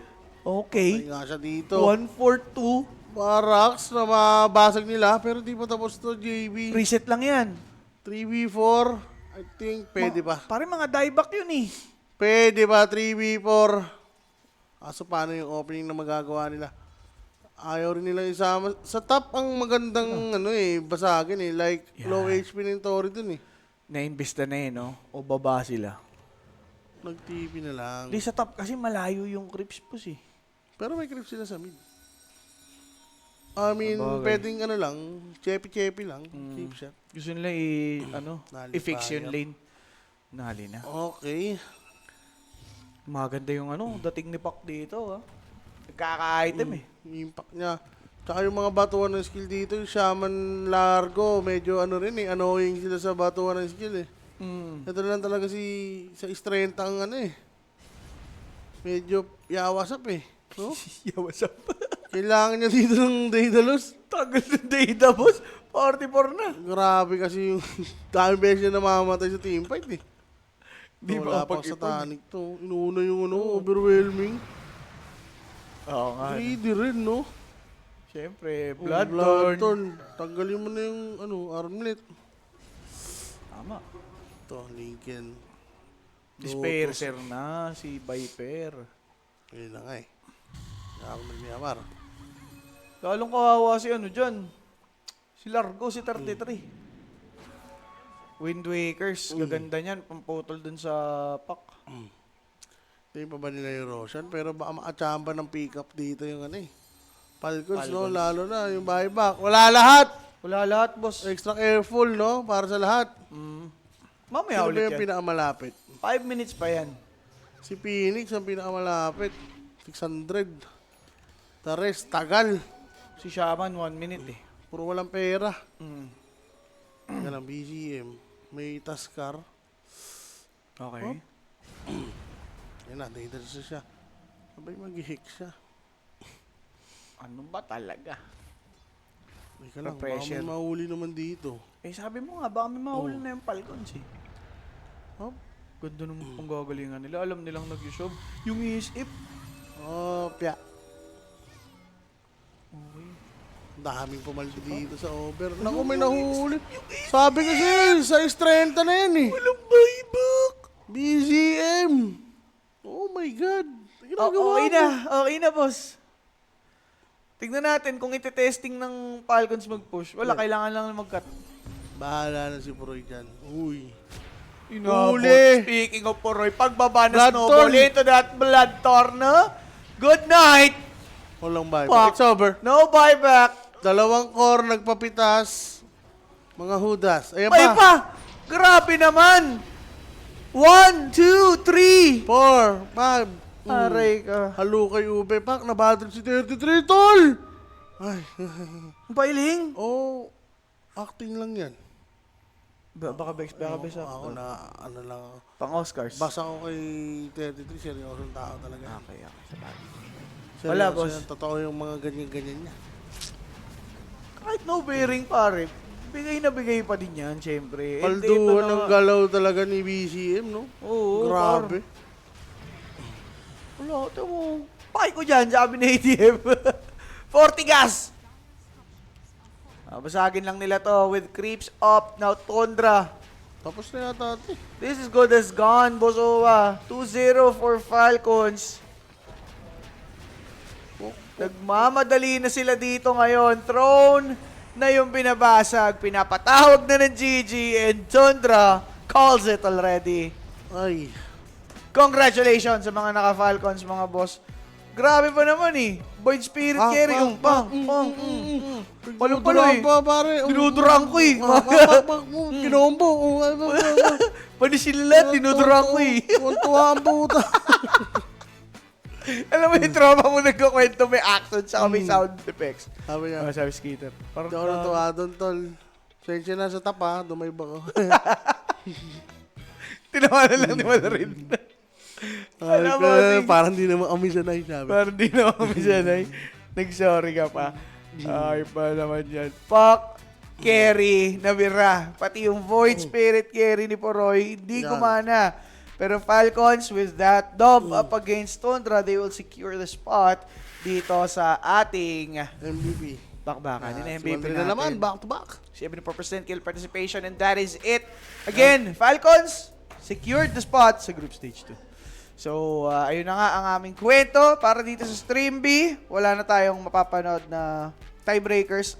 [SPEAKER 2] Okay.
[SPEAKER 1] Ay nga siya dito.
[SPEAKER 2] 1-4-2.
[SPEAKER 1] Barracks na mabasag nila, pero di pa tapos to, JB.
[SPEAKER 2] Reset lang yan.
[SPEAKER 1] 3v4, I think pwede pa.
[SPEAKER 2] Pare mga dieback yun eh.
[SPEAKER 1] Pwede ba 3v4? Kaso paano yung opening na magagawa nila? Ayaw rin nila isama. Sa top ang magandang basagin eh. Like low HP na yung Tori dun eh.
[SPEAKER 2] Na-investa na eh, no? O baba sila.
[SPEAKER 1] Nag-TP na lang.
[SPEAKER 2] Di sa top kasi malayo yung creeps push eh.
[SPEAKER 1] Pero may creep sila sa mid. I mean,
[SPEAKER 2] Sabagay.
[SPEAKER 1] pwedeng lang, chepi-chepi lang, keep shot.
[SPEAKER 2] Gusto nila
[SPEAKER 1] Nali
[SPEAKER 2] i-fix yung
[SPEAKER 1] fire.
[SPEAKER 2] lane. Nali na.
[SPEAKER 1] Okay.
[SPEAKER 2] Maganda yung dating ni Pak dito, ha? Nagkaka-item eh.
[SPEAKER 1] Yung impact niya. Tsaka yung mga batuan ng skill dito, yung Shaman Largo, medyo annoying sila sa batuan ng skill eh. Ito na lang talaga sa Istrenta ang medyo yawasap eh. No?
[SPEAKER 2] Yeah, what's up?
[SPEAKER 1] Kailangan niya dito ng Daedalus.
[SPEAKER 2] Tagal ng data, boss. 44 na.
[SPEAKER 1] Grabe kasi yung dami beses niya namamatay sa teamfight eh.
[SPEAKER 2] Di
[SPEAKER 1] Wala
[SPEAKER 2] ba
[SPEAKER 1] pang
[SPEAKER 2] pag-ipon?
[SPEAKER 1] satanic to. Inuuna yung overwhelming.
[SPEAKER 2] Oo nga.
[SPEAKER 1] Greedy rin, no?
[SPEAKER 2] Siyempre,
[SPEAKER 1] Bloodthorn.
[SPEAKER 2] Bloodthorn.
[SPEAKER 1] Tanggalin mo na yung armlet.
[SPEAKER 2] Tama.
[SPEAKER 1] Ito, Lincoln.
[SPEAKER 2] Disperser na, si Viper.
[SPEAKER 1] Yun na nga eh. Kaya ako nagmiyamar.
[SPEAKER 2] Lalong kawawa si dyan. Si Largo, si 33. Wind Wakers, gaganda niyan. Pamputol dun sa Pak.
[SPEAKER 1] Hindi pa ba nila yung Roshan? Pero baka makachamba ng pick-up dito yung Falcons, no?
[SPEAKER 2] Falcons.
[SPEAKER 1] Lalo na yung buyback. Wala lahat!
[SPEAKER 2] Wala lahat, boss.
[SPEAKER 1] Extra careful, no? Para sa lahat.
[SPEAKER 2] Mamaya
[SPEAKER 1] Sino ba
[SPEAKER 2] ulit
[SPEAKER 1] yung
[SPEAKER 2] yan.
[SPEAKER 1] pinakamalapit?
[SPEAKER 2] 5 minutes pa yan.
[SPEAKER 1] Si Phoenix ang pinakamalapit. 600. The rest, tagal.
[SPEAKER 2] Si Shaman, 1 minute eh.
[SPEAKER 1] Puro walang pera. Yan ang BGM. May Taskar.
[SPEAKER 2] Okay.
[SPEAKER 1] Yan na, Daedalus na siya. Sabay mag-hick siya.
[SPEAKER 2] Ano ba talaga?
[SPEAKER 1] Teka lang, baka
[SPEAKER 2] Pressure.
[SPEAKER 1] may mahuli naman dito.
[SPEAKER 2] Eh sabi mo nga, baka may mahuli na yung Falcons eh.
[SPEAKER 1] Hop.
[SPEAKER 2] Ganda naman pang gagalingan nila. Alam nilang nag-shove. Yung isip.
[SPEAKER 1] Pya.
[SPEAKER 2] Okay.
[SPEAKER 1] Daming pumaldo dito sa over. Naku, may nahuli. Sabi kasi, sa 30 na yan eh.
[SPEAKER 2] Walang buyback.
[SPEAKER 1] BGM. Oh my God. Ginagawa
[SPEAKER 2] Okay
[SPEAKER 1] mo.
[SPEAKER 2] na. Okay na, boss. Tignan natin kung iti-testing ng Falcons mag-push. Wala, kailangan lang mag-cut.
[SPEAKER 1] Bahala na si Puroy dyan. Uy.
[SPEAKER 2] Inabot.
[SPEAKER 1] Huli.
[SPEAKER 2] Speaking of Poroy, pagbaba na
[SPEAKER 1] Blood
[SPEAKER 2] snowball
[SPEAKER 1] torn.
[SPEAKER 2] into that blood torna. Good night.
[SPEAKER 1] Walang buyback.
[SPEAKER 2] Fuck.
[SPEAKER 1] It's over.
[SPEAKER 2] No buyback.
[SPEAKER 1] Dalawang core nagpapitas. Mga hudas. Ayan
[SPEAKER 2] Ay
[SPEAKER 1] pa.
[SPEAKER 2] pa. Grabe naman. 1, 2, 3.
[SPEAKER 1] 4, 5.
[SPEAKER 2] Aray ka.
[SPEAKER 1] Halo kay Ube. Pak, nabattle si 33, tol! Ay.
[SPEAKER 2] Ang pailing.
[SPEAKER 1] Oh, acting lang yan.
[SPEAKER 2] Baka Bex,
[SPEAKER 1] Ako na, ano lang.
[SPEAKER 2] Pang Oscars.
[SPEAKER 1] Basa ko kay 33, seryosong tao talaga.
[SPEAKER 2] Okay.
[SPEAKER 1] Seryoso
[SPEAKER 2] Wala, boss.
[SPEAKER 1] yan. Totoo yung mga ganyan-ganyan niya.
[SPEAKER 2] Kahit no bearing, pare. Bigay na bigay pa din yan, syempre.
[SPEAKER 1] Palduhan ng galaw talaga ni BCM, no?
[SPEAKER 2] Oo,
[SPEAKER 1] Grabe.
[SPEAKER 2] Wala, ito mo. Paki ko dyan, sabi ni ATM. 40 gas! Basagin lang nila to with creeps up. Now, Tundra.
[SPEAKER 1] Tapos na yata ito.
[SPEAKER 2] This is good as gone, Bosowa. 2-0 for Falcons. Nagmamadali na sila dito ngayon. Throne na yung binabasag. Pinapatawag na ng GG and Tundra calls it already.
[SPEAKER 1] Ay.
[SPEAKER 2] Congratulations sa mga naka-Falcons, mga boss. Grabe pa naman eh. Void Spirit carry. Palong-paloy.
[SPEAKER 1] Pare.
[SPEAKER 2] Dinudurang ko eh.
[SPEAKER 1] Kinombo.
[SPEAKER 2] Panisilat, dinudurang ko eh.
[SPEAKER 1] Tuntua ang puta.
[SPEAKER 2] Alam mo yung trauma mo nagkakwento, may action sa may sound effects.
[SPEAKER 1] Sabi niya.
[SPEAKER 2] Sabi skater. Parang
[SPEAKER 1] Hindi ako natuwa doon, tol. Sensya na sa tapa, dumayba ko.
[SPEAKER 2] tinawanan lang ni Malarin. Alam mo,
[SPEAKER 1] Parang di naman kami sanay, sabi.
[SPEAKER 2] parang di na kami sanay. Nag-sorry ka pa. Ay pa naman yan. Fuck carry na bira. Pati yung Void Spirit carry ni Poroy, hindi
[SPEAKER 1] Yan.
[SPEAKER 2] kumana. Pero Falcons, with that dub up against Tundra, they will secure the spot dito sa ating
[SPEAKER 1] MVP.
[SPEAKER 2] bakbakan. Yun ang MVP
[SPEAKER 1] na naman,
[SPEAKER 2] natin.
[SPEAKER 1] back to back.
[SPEAKER 2] 74% kill participation and that is it. Again, Falcons secured the spot sa group stage 2. So, ayun na nga ang aming kwento para dito sa Stream B. Wala na tayong mapapanood na tiebreakers.